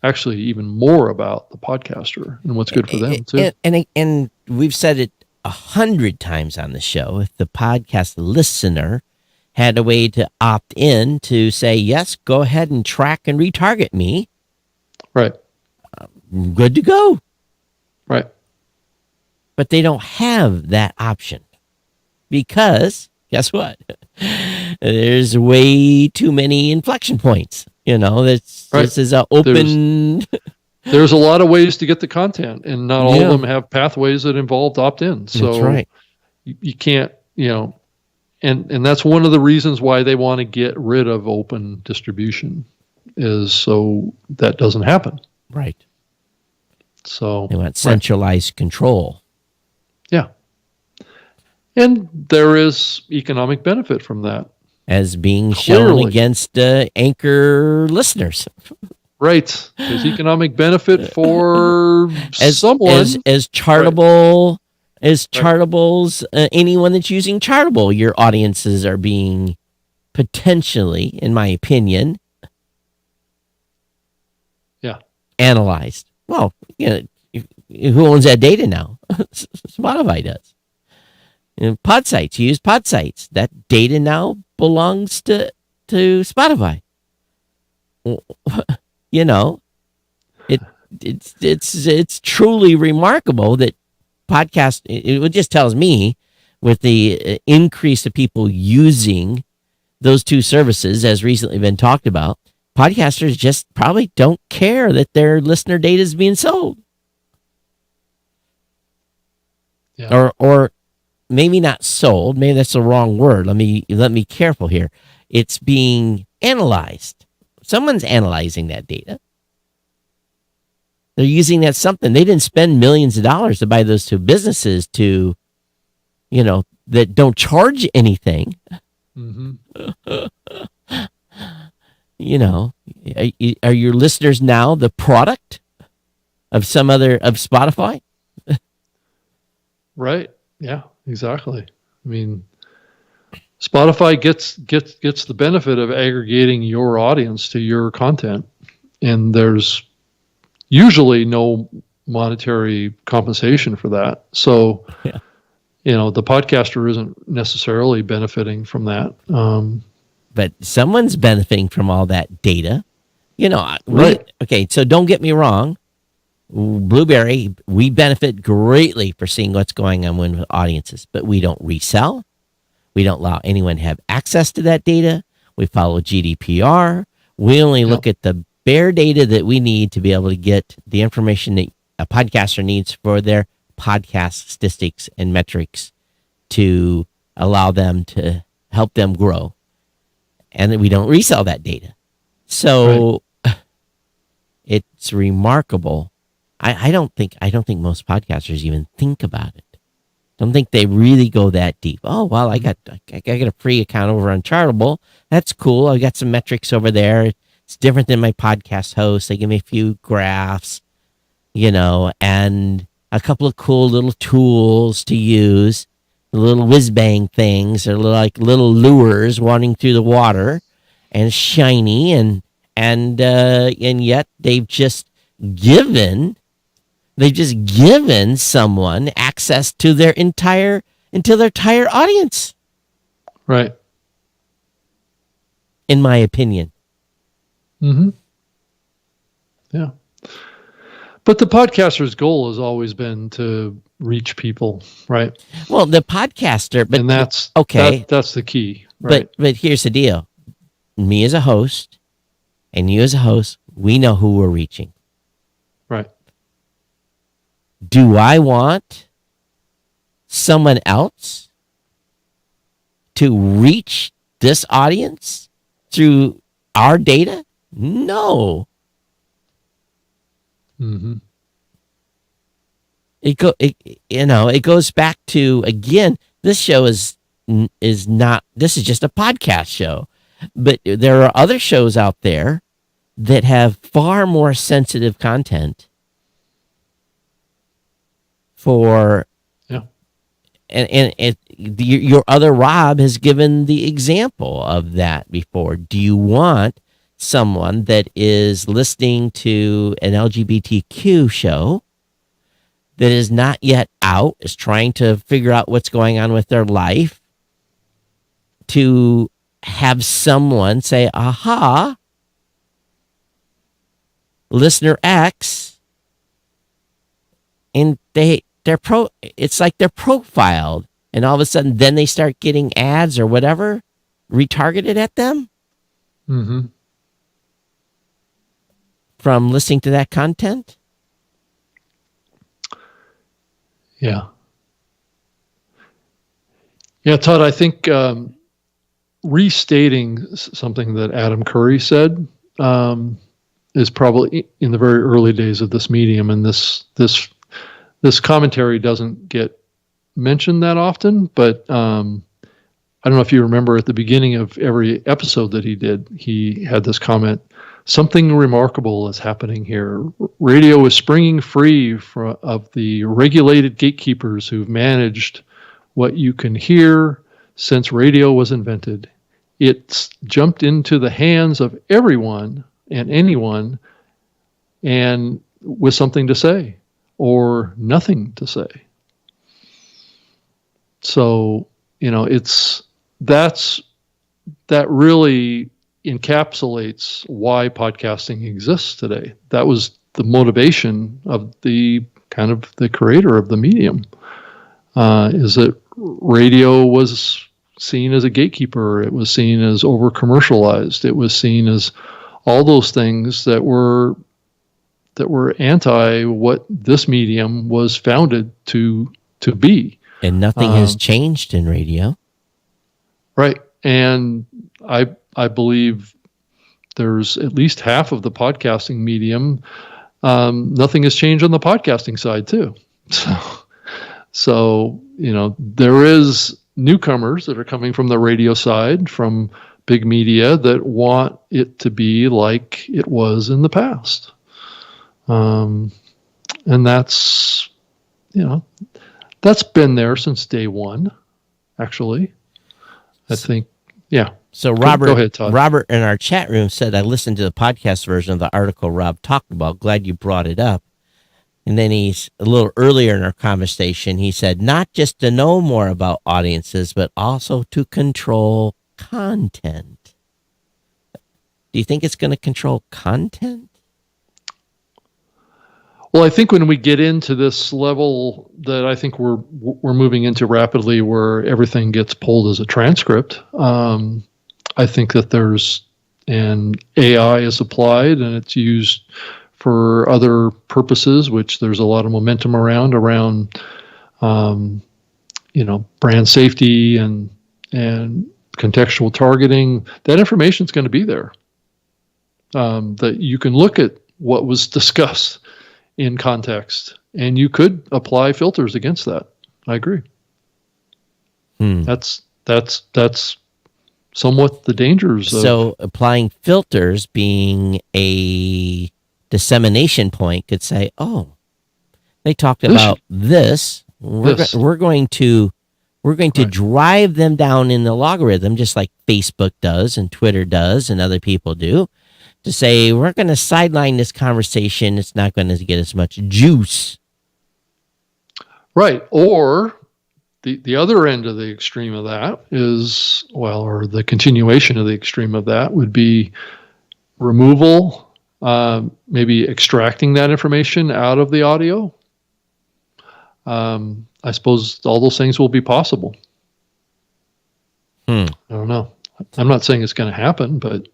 actually even more about the podcaster and what's good for them too. And we've said it 100 times on the show. If the podcast listener had a way to opt in to say, yes, go ahead and track and retarget me. Right. Good to go. Right. But they don't have that option because guess what? There's way too many inflection points. This is an open. There's a lot of ways to get the content, and not all of them have pathways that involve opt-in. So that's right. You can't, and that's one of the reasons why they want to get rid of open distribution, is so that doesn't happen. Right. So they want centralized control. Yeah. And there is economic benefit from that. As being shown against Anchor listeners. Right. There's economic benefit for someone. As Chartable, as Chartables, anyone that's using Chartable, your audiences are being potentially, in my opinion, analyzed. Well, who owns that data now? Spotify does. Podsites, you use Podsites. That data now belongs to Spotify. It's truly remarkable that podcast. It just tells me, with the increase of people using those two services, as recently been talked about, podcasters just probably don't care that their listener data is being sold. Yeah. Or maybe not sold. Maybe that's the wrong word. Let me be careful here. It's being analyzed. Someone's analyzing that data. They're using that something. They didn't spend millions of dollars to buy those two businesses to, that don't charge anything. Mm-hmm. Are your listeners now the product of Spotify? Right. Yeah, exactly. I mean, Spotify gets the benefit of aggregating your audience to your content, and there's usually no monetary compensation for that. So, Yeah. The podcaster isn't necessarily benefiting from that. But someone's benefiting from all that data. Right. Okay, so don't get me wrong. Blueberry, we benefit greatly for seeing what's going on with audiences, but we don't resell. We don't allow anyone to have access to that data. We follow GDPR. We only look at the bare data that we need to be able to get the information that a podcaster needs for their podcast statistics and metrics to allow them to help them grow. And then we don't resell that data. So it's remarkable. I don't think most podcasters even think about it. Don't think they really go that deep. Oh, well, I got a free account over on Chartable. That's cool. I got some metrics over there. It's different than my podcast host. They give me a few graphs, and a couple of cool little tools to use, little whiz bang things. They're like little lures wanting through the water, and shiny, and yet they've just given someone access to their entire audience. Right. In my opinion. Mm-hmm. Yeah. But the podcaster's goal has always been to reach people, right? Well, the podcaster, but and that's okay. That's the key. Right? But here's the deal. Me as a host and you as a host, we know who we're reaching. Right. Do I want someone else to reach this audience through our data? No. Mm-hmm. It goes back to, again, this show is not, this is just a podcast show, but there are other shows out there that have far more sensitive content for, and your other Rob has given the example of that before. Do you want someone that is listening to an LGBTQ show that is not yet out, is trying to figure out what's going on with their life, to have someone say, aha, listener X, and it's like they're profiled, and all of a sudden then they start getting ads or whatever retargeted at them? Mm-hmm. From listening to that content? Yeah. Yeah, Todd, I think restating something that Adam Curry said is probably in the very early days of this medium, and this commentary doesn't get mentioned that often, but I don't know if you remember at the beginning of every episode that he did, he had this comment: something remarkable is happening here. Radio is springing free of the regulated gatekeepers who've managed what you can hear since radio was invented. It's jumped into the hands of everyone and anyone, and with something to say or nothing to say. So, that really encapsulates why podcasting exists today. That was the motivation of the creator of the medium, is that radio was seen as a gatekeeper. It was seen as over commercialized. It was seen as all those things that were anti what this medium was founded to be. And nothing has changed in radio. Right. And I believe there's at least half of the podcasting medium nothing has changed on the podcasting side too. So there is newcomers that are coming from the radio side, from big media, that want it to be like it was in the past. And that's been there since day one, actually. I think, yeah. So Robert, go ahead, Todd. Robert in our chat room said, I listened to the podcast version of the article Rob talked about. Glad you brought it up. And then he's a little earlier in our conversation, he said, not just to know more about audiences, but also to control content. Do you think it's going to control content? Well, I think when we get into this level that I think we're moving into rapidly, where everything gets pulled as a transcript, I think that there's an AI is applied and it's used for other purposes, which there's a lot of momentum around brand safety and contextual targeting. That information is going to be there. That you can look at what was discussed in context, and you could apply filters against that. I agree. That's somewhat the dangers. So applying filters being a dissemination point could say, oh, they talked about this. We're going to drive them down in the logarithm, just like Facebook does and Twitter does and other people do, to say we're going to sideline this conversation. It's not going to get as much juice. Right. Or the other end of the extreme of that is, or the continuation of the extreme of that would be removal, maybe extracting that information out of the audio. I suppose all those things will be possible. I don't know. I'm not saying it's going to happen, but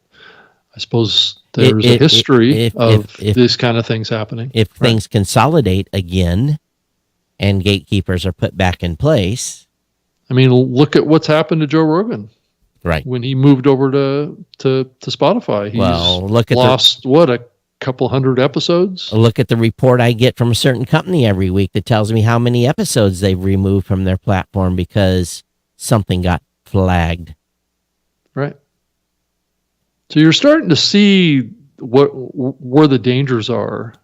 I suppose there's a history of these kind of things happening. If things consolidate again and gatekeepers are put back in place. I mean, look at what's happened to Joe Rogan. Right. When he moved over to Spotify, he's lost a couple hundred episodes. Look at the report I get from a certain company every week that tells me how many episodes they've removed from their platform because something got flagged. Right. So you're starting to see where the dangers are.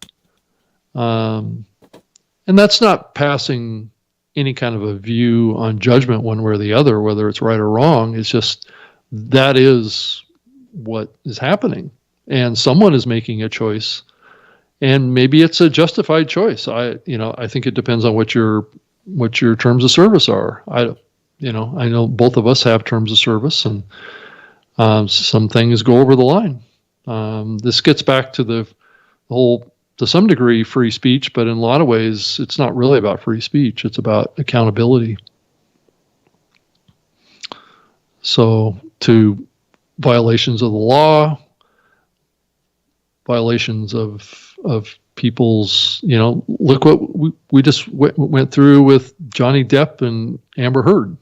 And that's not passing any kind of a view on judgment one way or the other, whether it's right or wrong. It's just that is what is happening. And someone is making a choice. And maybe it's a justified choice. I think it depends on what your terms of service are. I know both of us have terms of service, and some things go over the line. This gets back to the whole, to some degree, free speech, but in a lot of ways, it's not really about free speech. It's about accountability. So to violations of the law, violations of people's, look what we just went through with Johnny Depp and Amber Heard.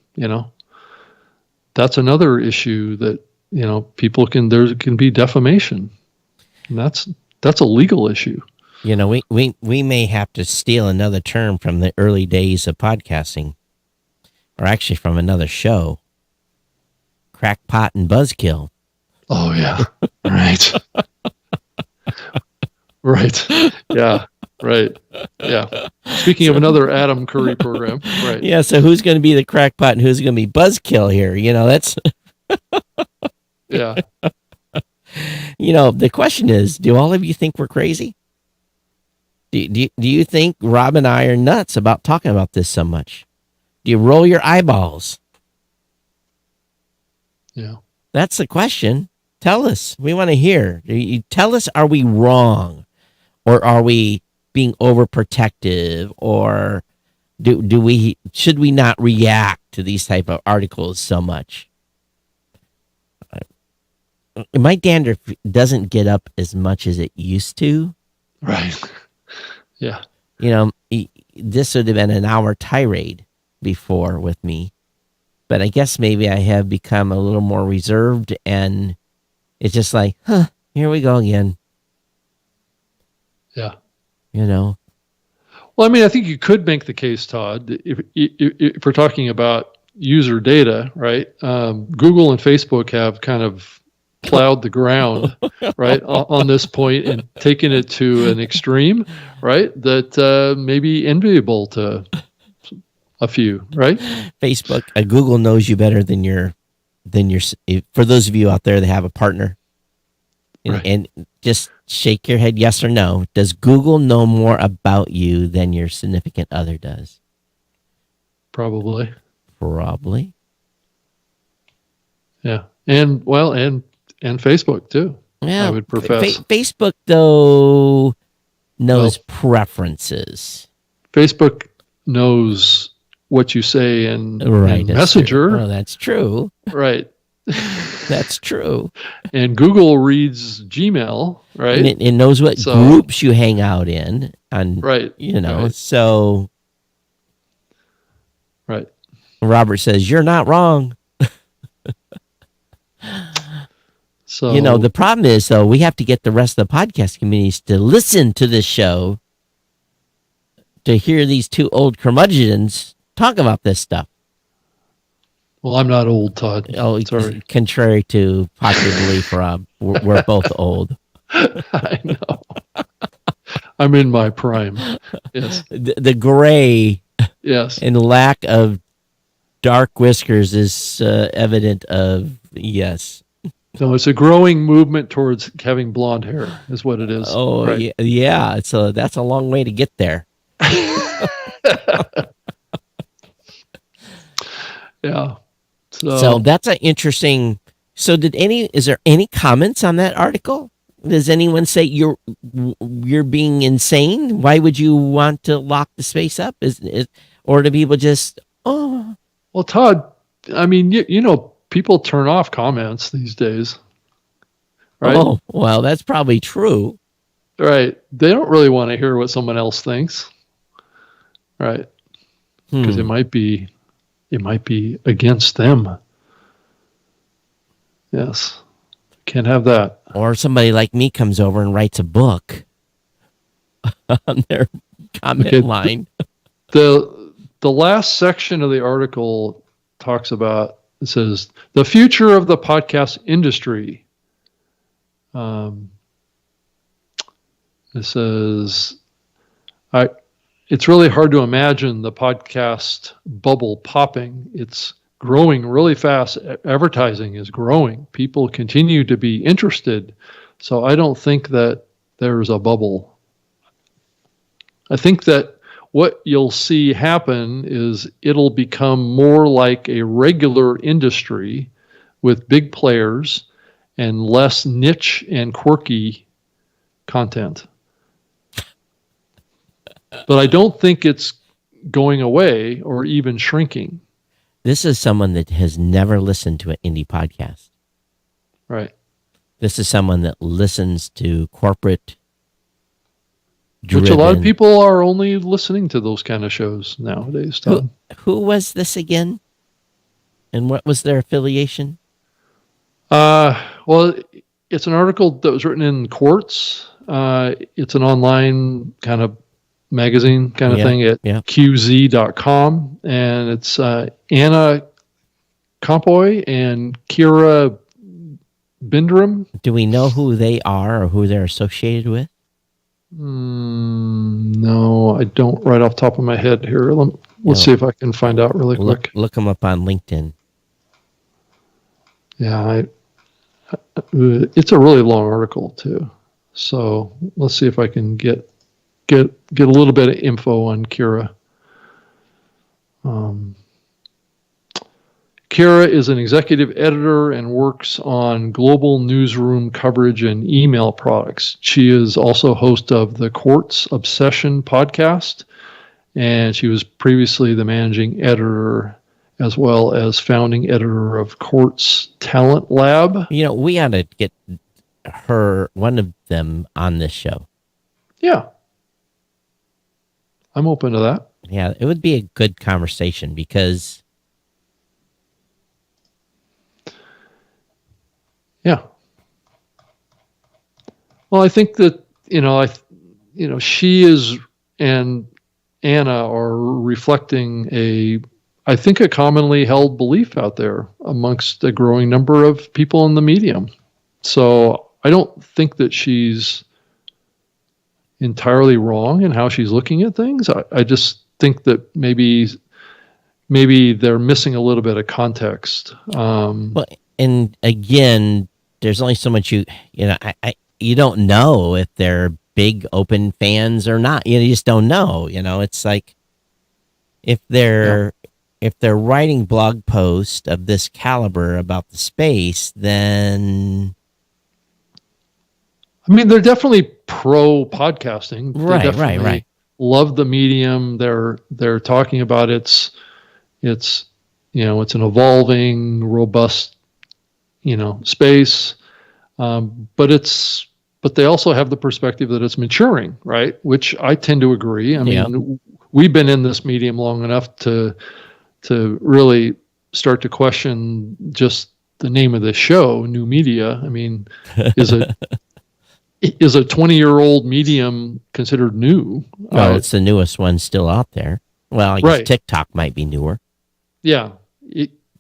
That's another issue that, there can be defamation, and that's a legal issue. We may have to steal another term from the early days of podcasting, or actually from another show. Crackpot and buzzkill. Oh yeah. Right. Right. Yeah. Right. Yeah. Speaking of another Adam Curry program. Right. Yeah. So who's going to be the crackpot and who's going to be buzzkill here? That's. Yeah. The question is, do all of you think we're crazy? Do you think Rob and I are nuts about talking about this so much? Do you roll your eyeballs? Yeah. That's the question. Tell us. We want to hear. You tell us, are we wrong? Or are we being overprotective? Or should we not react to these type of articles so much? My dander doesn't get up as much as it used to. Right. Yeah. This would have been an hour tirade before with me, but I guess maybe I have become a little more reserved, and it's just like, here we go again. Yeah. Well, I mean, I think you could make the case, Todd, if we're talking about user data, right? Google and Facebook have kind of plowed the ground, right, on this point and taken it to an extreme, right? That may be enviable to a few, right? Facebook, Google knows you better than your. For those of you out there that have a partner, Right. and just shake your head yes or no. Does Google know more about you than your significant other does? Probably. Yeah. And Facebook too. Yeah, I would profess. Facebook though knows preferences. Facebook knows what you say in Messenger. True. Oh, that's true. Right. That's true. And Google reads Gmail, right? And it knows what groups you hang out in. Right. So. Right. Robert says, you're not wrong. So, the problem is, though, we have to get the rest of the podcast communities to listen to this show to hear these two old curmudgeons talk about this stuff. Well, I'm not old, Todd. Oh, sorry. Contrary to popular belief, Rob, we're both old. I know. I'm in my prime. Yes. The gray, yes, and lack of dark whiskers is evident of yes. No, it's a growing movement towards having blonde hair, is what it is. Oh, right? Yeah. So that's a long way to get there. Yeah. So that's an interesting. So is there any comments on that article? Does anyone say you're being insane? Why would you want to lock the space up? Or do people just, oh? Well, Todd, I mean, people turn off comments these days, right? Oh, well, that's probably true. Right. They don't really want to hear what someone else thinks, right? Because it might be against them. Yes. Can't have that. Or somebody like me comes over and writes a book on their comment line. The last section of the article talks about, it says, the future of the podcast industry. It says, it's really hard to imagine the podcast bubble popping. It's growing really fast. Advertising is growing. People continue to be interested. So I don't think that there's a bubble. I think that what you'll see happen is it'll become more like a regular industry with big players and less niche and quirky content. But I don't think it's going away or even shrinking. This is someone that has never listened to an indie podcast. Right. This is someone that listens to corporate driven. Which a lot of people are only listening to those kind of shows nowadays, Todd. Who was this again? And what was their affiliation? Well, it's an article that was written in Quartz. It's an online kind of magazine kind of thing at qz.com. And it's Anna Compoy and Kira Bindram. Do we know who they are or who they're associated with? No, I don't right off the top of my head here. Let's see if I can find out really quick. Look them up on LinkedIn. Yeah, it's a really long article too. So let's see if I can get a little bit of info on Kira. Kira is an executive editor and works on global newsroom coverage and email products. She is also host of the Quartz Obsession podcast, and she was previously the managing editor as well as founding editor of Quartz Talent Lab. We ought to get one of them on this show. Yeah. I'm open to that. Yeah, it would be a good conversation because... Yeah. Well, I think that, she is and Anna are reflecting I think a commonly held belief out there amongst a growing number of people in the medium. So I don't think that she's entirely wrong in how she's looking at things. I just think that maybe they're missing a little bit of context. Well, and again, there's only so much you don't know if they're big open fans or not. You just don't know. It's like if they're writing blog posts of this caliber about the space, then they're definitely pro podcasting. Right. Love the medium. They're talking about it's an evolving, robust, space. But they also have the perspective that it's maturing, right? Which I tend to agree. We've been in this medium long enough to really start to question just the name of the show, new media. Is a 20-year-old medium considered new? Well, it's the newest one still out there. Well, I guess TikTok might be newer. Yeah.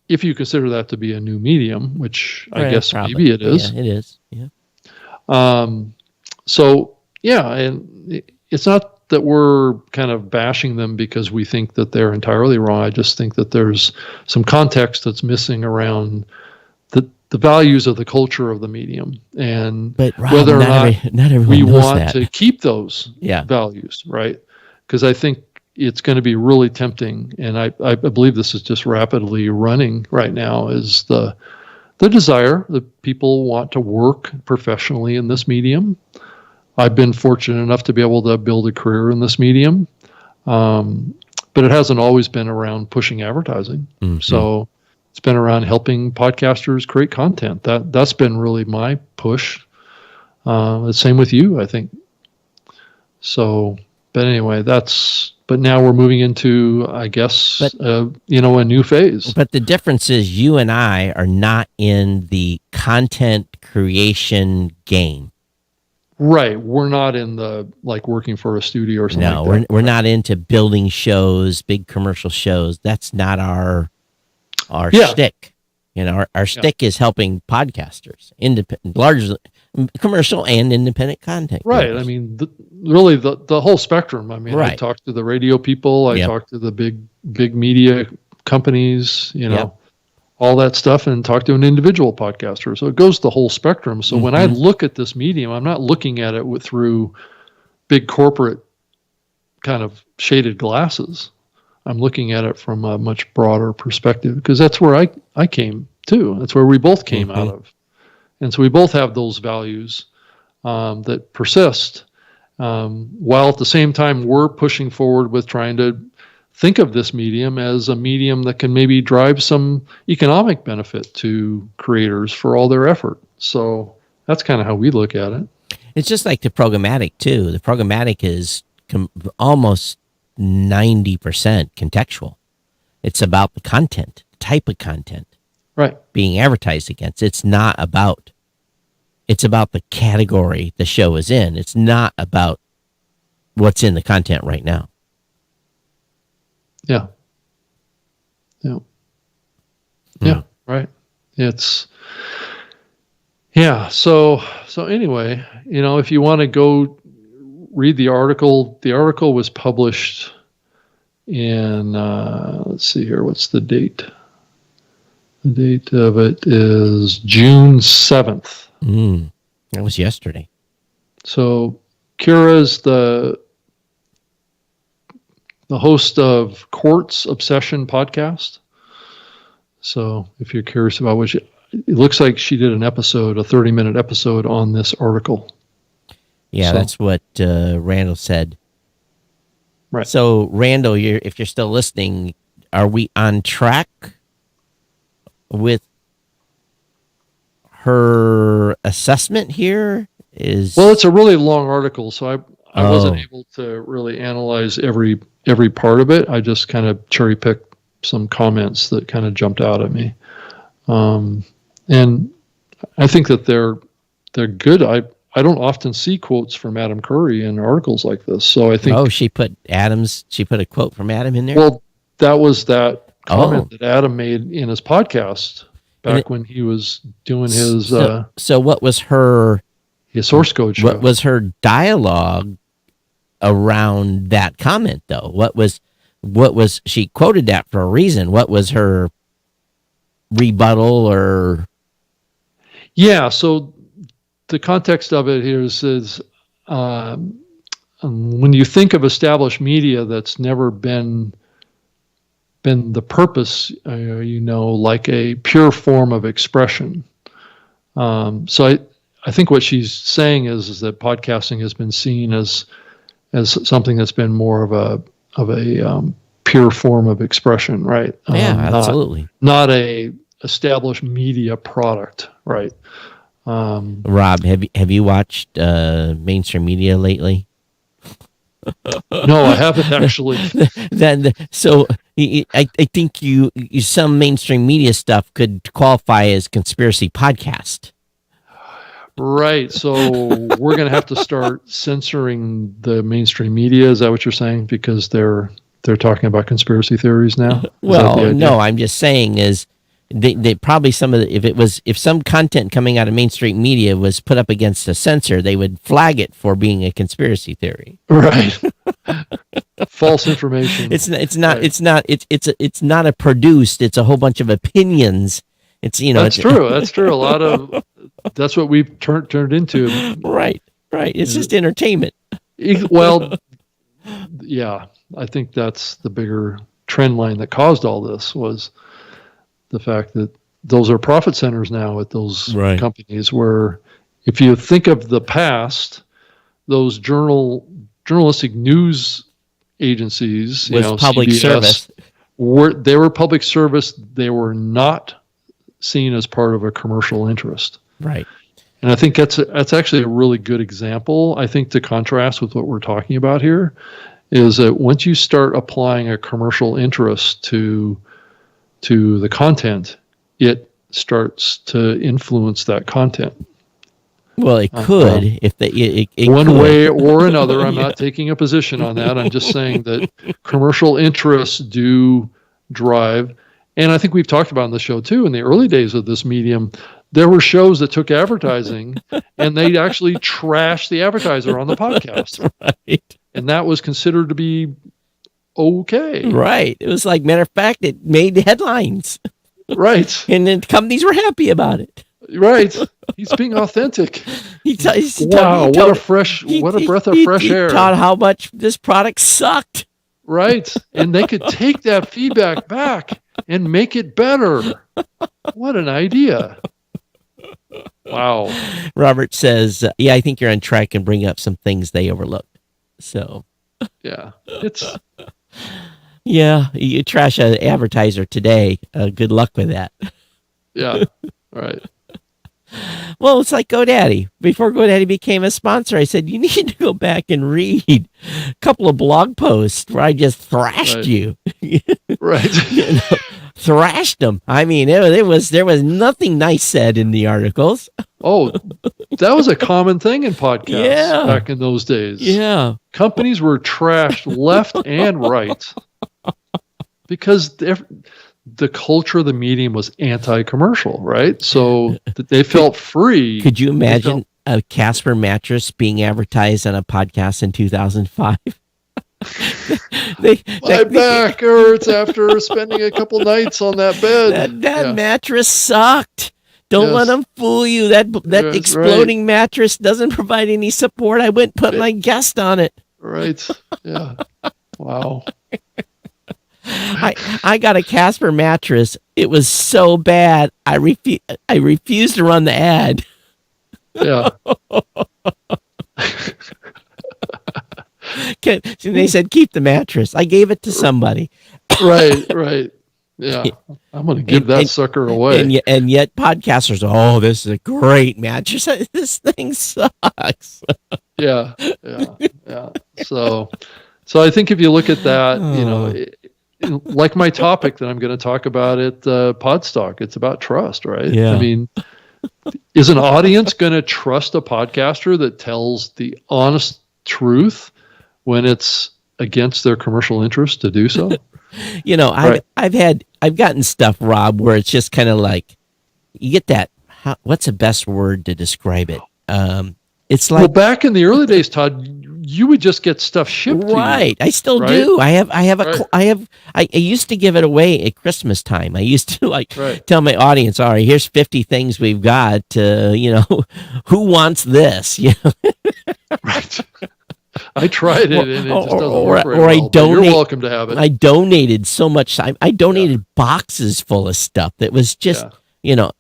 If you consider that to be a new medium, which I guess probably. Maybe it is. Yeah, it is. Yeah. So, yeah, and it's not that we're kind of bashing them because we think that they're entirely wrong. I just think that there's some context that's missing around the values of the culture of the medium, and Rob, whether or not we want to keep those values, right? Because I think it's going to be really tempting, and I believe this is just rapidly running right now, is the desire that people want to work professionally in this medium. I've been fortunate enough to be able to build a career in this medium, but it hasn't always been around pushing advertising. Mm-hmm. So it's been around helping podcasters create content. That's been really my push. The same with you, I think. So, but anyway, but now we're moving into, I guess, a new phase. But the difference is you and I are not in the content creation game. Right. We're not in the, working for a studio or something. No, we're not into building shows, big commercial shows. That's not our shtick. Our shtick is helping podcasters, largely commercial and independent content. Right. Creators. Really the whole spectrum. I talk to the radio people. I talk to the big media companies, all that stuff, and talk to an individual podcaster. So it goes the whole spectrum. So when I look at this medium, I'm not looking at it through big corporate kind of shaded glasses. I'm looking at it from a much broader perspective, because that's where I came to. That's where we both came out of. And so we both have those values that persist, while at the same time we're pushing forward with trying to think of this medium as a medium that can maybe drive some economic benefit to creators for all their effort. So that's kind of how we look at it. It's just like the programmatic too. The programmatic is almost 90% contextual. It's about the content, the type of content, right, being advertised against. It's about the category the show is in. It's not about what's in the content right now. Yeah. Right. So anyway, if you want to go read the article was published in, let's see here, what's the date? The date of it is June 7th. That was yesterday. So Kira's the host of Quartz Obsession podcast. So if you're curious about it looks like she did a 30-minute episode on this article. Yeah, that's what Randall said. Right. So Randall, if you're still listening, are we on track with her assessment here? Well, it's a really long article, so I wasn't able to really analyze every part of it. I just kind of cherry picked some comments that kind of jumped out at me, and I think that they're good. I I don't often see quotes from Adam Curry in articles like this. So I think. Oh, she put a quote from Adam in there. Well, that was that comment that Adam made in his podcast back when he was doing his. So what was her? His source code show. What was her dialogue around that comment, though? What was she quoted that for a reason? What was her rebuttal or? Yeah. So the context of it here is when you think of established media that's never been the purpose, like a pure form of expression. So I think what she's saying is that podcasting has been seen as something that's been more of a pure form of expression, right? Yeah, absolutely. Not a established media product, right? Rob, have you watched mainstream media lately? No, I haven't actually. So I think you some mainstream media stuff could qualify as conspiracy podcast. Right. So we're going to have to start censoring the mainstream media. Is that what you're saying? Because they're talking about conspiracy theories now? Well, no, I'm just saying is they probably if some content coming out of mainstream media was put up against a censor, they would flag it for being a conspiracy theory. Right. False information. It's not a produced. It's a whole bunch of opinions. That's true. That's true. A lot of that's what we've turned into. Right. It's just entertainment. Well, yeah, I think that's the bigger trend line that caused all this was the fact that those are profit centers now at those companies. Where, if you think of the past, those journalistic news agencies, public CBS, service, were public service. They were not seen as part of a commercial interest. Right. And I think that's actually a really good example. I think to contrast with what we're talking about here is that once you start applying a commercial interest to the content, it starts to influence that content. Well, it could if it one could. way or another. I'm not taking a position on that. I'm just saying that commercial interests do drive. And I think we've talked about on the show too, in the early days of this medium, there were shows that took advertising and they'd actually trash the advertiser on the podcast. Right. And that was considered to be okay. Right. It was like, matter of fact, it made headlines. Right. And then companies were happy about it. Right. He's being authentic. Wow, what a breath of fresh air. He taught how much this product sucked. Right. And they could take that feedback back and make it better. What an idea. Wow. Robert says, yeah, I think you're on track and bring up some things they overlooked. So. Yeah. Yeah, you trash an advertiser today. Good luck with that. Yeah. Right. Well, it's like GoDaddy. Before GoDaddy became a sponsor, I said, you need to go back and read a couple of blog posts where I just thrashed you. Right. Thrashed them. I mean, there was nothing nice said in the articles. Oh, that was a common thing in podcasts back in those days. Yeah. Companies were trashed left and right because the culture of the medium was anti-commercial, right? So they felt free. Could you imagine a Casper mattress being advertised on a podcast in 2005? My back hurts after spending a couple nights on that bed. That mattress sucked. Don't let them fool you. That exploding mattress doesn't provide any support. I wouldn't put my guest on it. Right. Yeah. Wow. I got a Casper mattress. It was so bad. I refused to run the ad. Yeah. They said, keep the mattress. I gave it to somebody. Right. Yeah. I'm going to give that sucker away. And yet podcasters, this is a great mattress. This thing sucks. Yeah. So I think if you look at that, like my topic that I'm going to talk about at Podstock, it's about trust, right? Yeah. I mean, Is an audience going to trust a podcaster that tells the honest truth when it's against their commercial interest to do so? Right. I've gotten stuff, Rob, where it's just kind of like you get that. What's the best word to describe it? It's like, well, back in the early days, Todd, you would just get stuff shipped to you. Right. I still right? do. I used to give it away at Christmas time. I used to tell my audience, all right, here's 50 things we've got. Who wants this? Right. I tried it and it just doesn't work very well. You're welcome to have it. I donated so much time. I donated boxes full of stuff that was just, and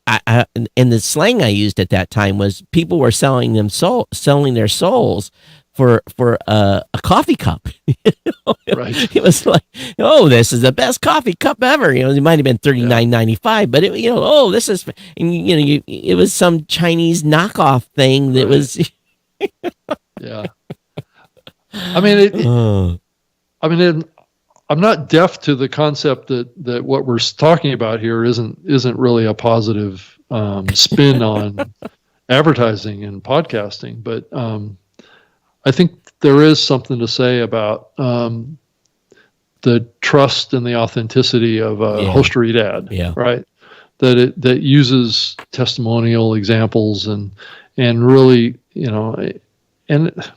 the slang I used at that time was people were selling their souls for a coffee cup. Right. It was like, oh, this is the best coffee cup ever. It might have been $39.95, but this is, and it was some Chinese knockoff thing that was. Yeah. I mean, I'm not deaf to the concept that what we're talking about here isn't really a positive spin on advertising and podcasting, but I think there is something to say about the trust and the authenticity of a host read ad, right? That uses testimonial examples and really, and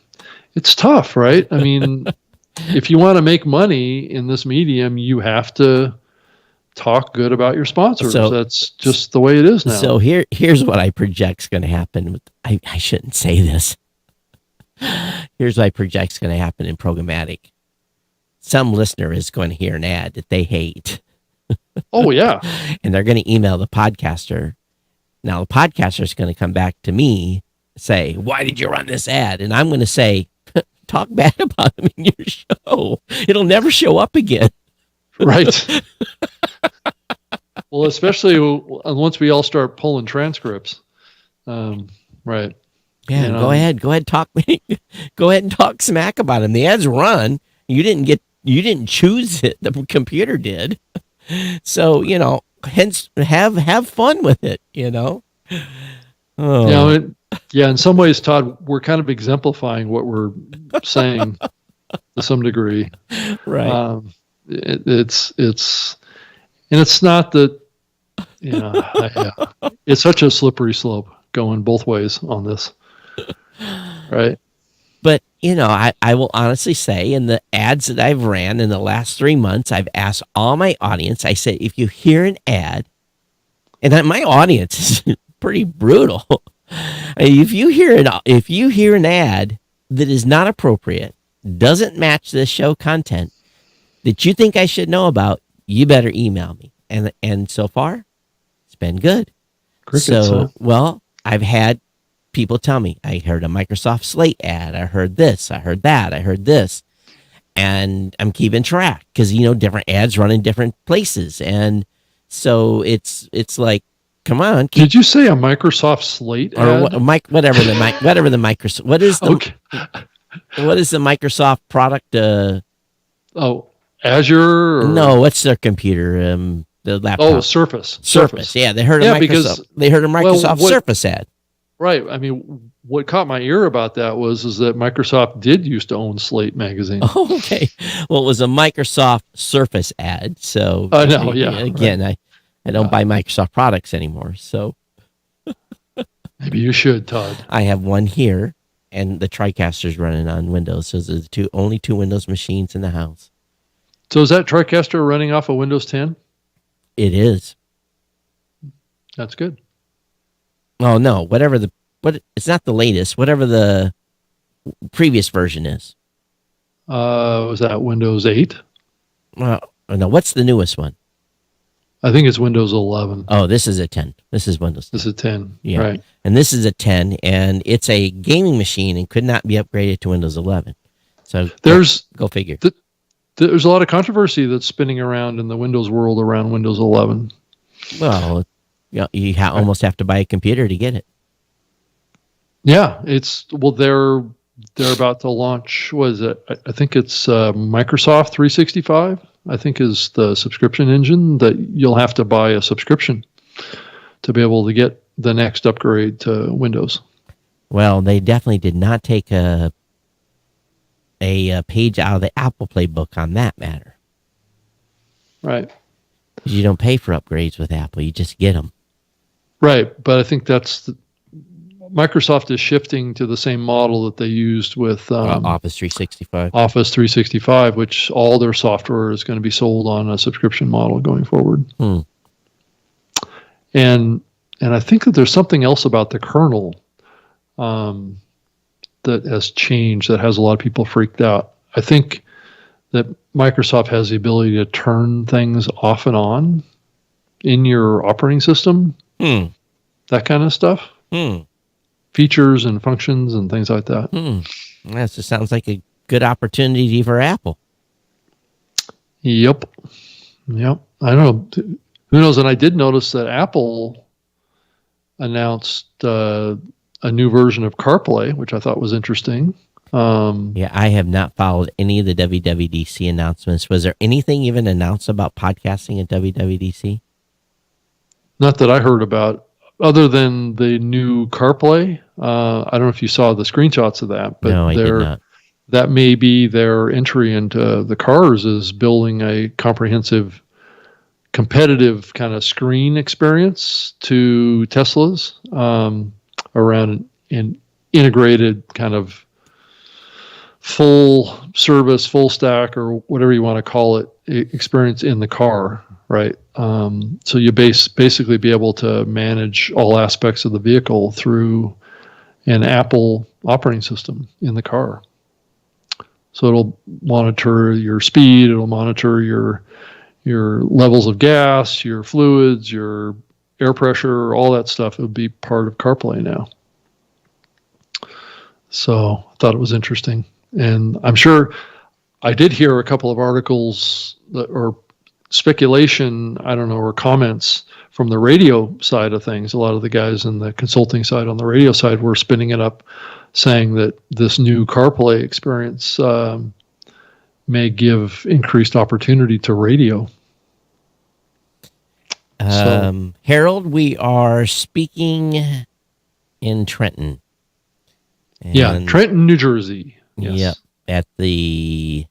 it's tough, right? I mean, if you want to make money in this medium, you have to talk good about your sponsors. So, that's just the way it is now. So here's what I project's going to happen. I shouldn't say this. Here's what I project's going to happen in programmatic. Some listener is going to hear an ad that they hate. Oh, yeah. And they're going to email the podcaster. Now, the podcaster is going to come back to me, say, why did you run this ad? And I'm going to say, talk bad about him in your show. It'll never show up again. Right. Well, especially once we all start pulling transcripts. Right. Yeah, go ahead, talk. Go ahead and talk smack about him. The ad's run. You didn't choose it. The computer did. So, hence have fun with it, Oh. Yeah, in some ways, Todd, we're kind of exemplifying what we're saying to some degree. Right. It's not that, it's such a slippery slope going both ways on this. Right. But, I will honestly say in the ads that I've ran in the last 3 months, I've asked all my audience, I said, if you hear an ad, and my audience is pretty brutal. If you hear an ad that is not appropriate, doesn't match the show content that you think I should know about, you better email me. And so far, it's been good. Crickets, well, I've had people tell me, I heard a Microsoft Slate ad. I heard this. I heard that. I heard this. And I'm keeping track because, different ads run in different places. And so it's like, come on. Did you say a Microsoft Slate ad? Or whatever the Microsoft, what is the Microsoft product? Azure? No, what's their computer? The laptop. Oh, Surface. Yeah, they heard a Microsoft Surface ad. Right. I mean, what caught my ear about that was that Microsoft did used to own Slate magazine. Oh, okay. Well, it was a Microsoft Surface ad. So no, yeah. Again, right. I don't buy Microsoft products anymore. So maybe you should, Todd. I have one here, and the TriCaster's running on Windows. So there's only two Windows machines in the house. So is that TriCaster running off of Windows 10? It is. That's good. Oh no! It's not the latest. Whatever the previous version is. Was that Windows 8? No. What's the newest one? I think it's Windows 11. Oh, this is a 10. This is Windows 10. This is 10. Yeah. Right. And this is a 10, and it's a gaming machine and could not be upgraded to Windows 11. So go figure. There's a lot of controversy that's spinning around in the Windows world around Windows 11. Well, you almost have to buy a computer to get it. Yeah, they're about to launch. What is it? I think it's Microsoft 365. I think is the subscription engine that you'll have to buy a subscription to be able to get the next upgrade to Windows. Well, they definitely did not take a page out of the Apple playbook on that matter. Right. You don't pay for upgrades with Apple; you just get them. Right, but I think Microsoft is shifting to the same model that they used with Office 365. Office 365, which all their software is going to be sold on a subscription model going forward. And I think that there's something else about the kernel that has changed that has a lot of people freaked out. I think that Microsoft has the ability to turn things off and on in your operating system. That kind of stuff. Features and functions and things like that. That just sounds like a good opportunity for Apple. Yep. I don't know. Who knows? And I did notice that Apple announced a new version of CarPlay, which I thought was interesting. I have not followed any of the WWDC announcements. Was there anything even announced about podcasting at WWDC? Not that I heard about, other than the new CarPlay. I don't know if you saw the screenshots of that, but no, I did not. That may be their entry into the cars, is building a comprehensive, competitive kind of screen experience to Teslas around an integrated kind of full service, full stack, or whatever you want to call it, experience in the car, right? So you basically be able to manage all aspects of the vehicle through an Apple operating system in the car. So it'll monitor your speed, it'll monitor your levels of gas, your fluids, your air pressure, all that stuff. It would be part of CarPlay now. So I thought it was interesting. And I'm sure I did hear a couple of articles or speculation, I don't know, or comments from the radio side of things. A lot of the guys in the consulting side on the radio side were spinning it up, saying that this new CarPlay experience may give increased opportunity to radio. Harold, we are speaking in Trenton. Trenton, New Jersey. Yes. Yep, at the...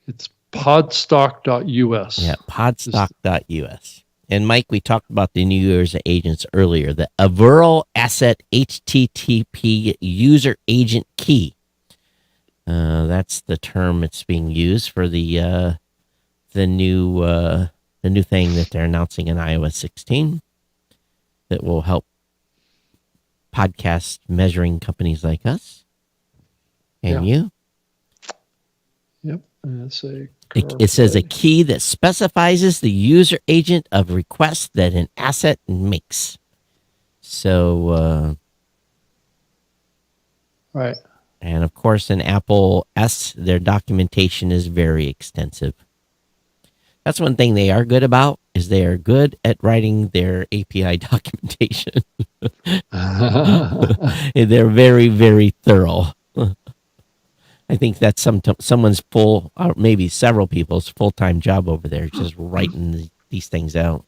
It's podstock.us. Yeah, podstock.us. And Mike, we talked about the New Year's agents earlier. The Avuro Asset HTTP User Agent Key. That's the term it's being used for the new thing that they're announcing in iOS 16 that will help podcast measuring companies like us and you. Yep. It says a key that specifies the user agent of request that an asset makes. So, right. And of course, in Apple S, their documentation is very extensive. That's one thing they are good about, is they are good at writing their API documentation. They're very, very thorough. I think that's someone's full, or maybe several people's full-time job over there, just writing these things out.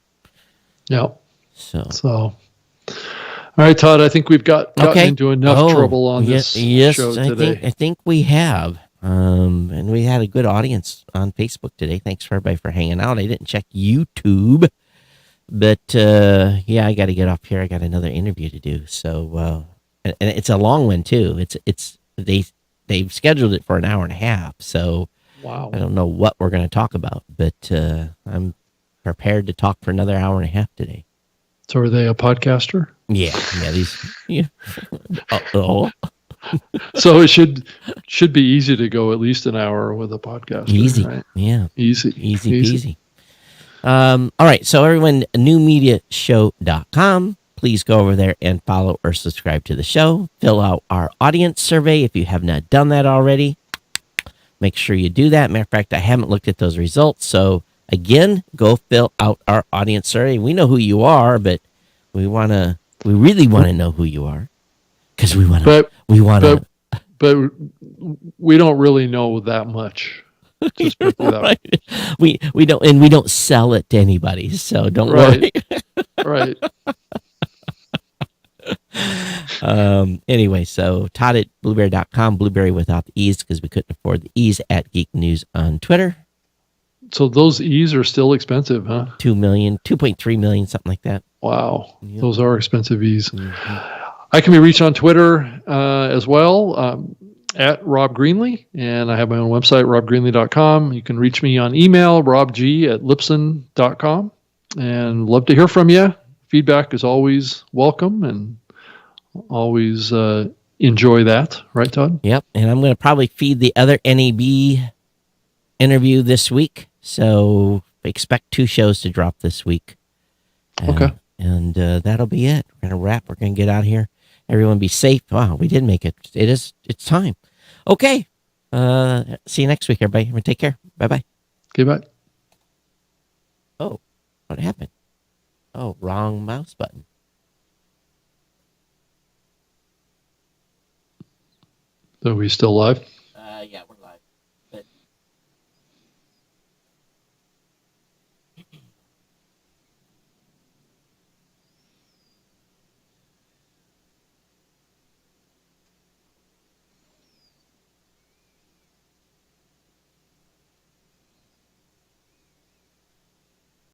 Yep. So, all right, Todd. I think we've gotten into enough trouble on this show today. I think we have. And we had a good audience on Facebook today. Thanks for everybody for hanging out. I didn't check YouTube, but I got to get off here. I got another interview to do. So, and it's a long one too. They've scheduled it for an hour and a half. So, wow. I don't know what we're going to talk about, but I'm prepared to talk for another hour and a half today. So, are they a podcaster? Yeah. Oh. So it should be easy to go at least an hour with a podcast. Easy, right? Yeah, easy peasy. All right, so everyone, newmediashow.com. Please go over there and follow or subscribe to the show. Fill out our audience survey if you have not done that already. Make sure you do that. Matter of fact, I haven't looked at those results, so again, go fill out our audience survey. We know who you are, but we really want to know who you are. Because we want to, but we don't really know that much. Just put that right. We don't sell it to anybody, so don't worry. Right. Anyway, so Todd at blueberry.com, blueberry without the E's because we couldn't afford the E's, at Geek News on Twitter. So those E's are still expensive, huh? 2 million, 2.3 million, something like that. Wow. Yep. Those are expensive E's. Mm-hmm. I can be reached on Twitter as well, at Rob Greenlee, and I have my own website, robgreenlee.com. You can reach me on email, robg@lipson.com, and love to hear from you. Feedback is always welcome, and always enjoy that. Right, Todd? Yep, and I'm going to probably feed the other NAB interview this week, so expect 2 shows to drop this week. Okay. And that'll be it. We're going to wrap. We're going to get out of here. Everyone be safe. Wow, we did make it. It's time. Okay. See you next week, everybody. Take care. Bye-bye. Okay, bye. Oh, what happened? Oh, wrong mouse button. So we still live? Yeah, we're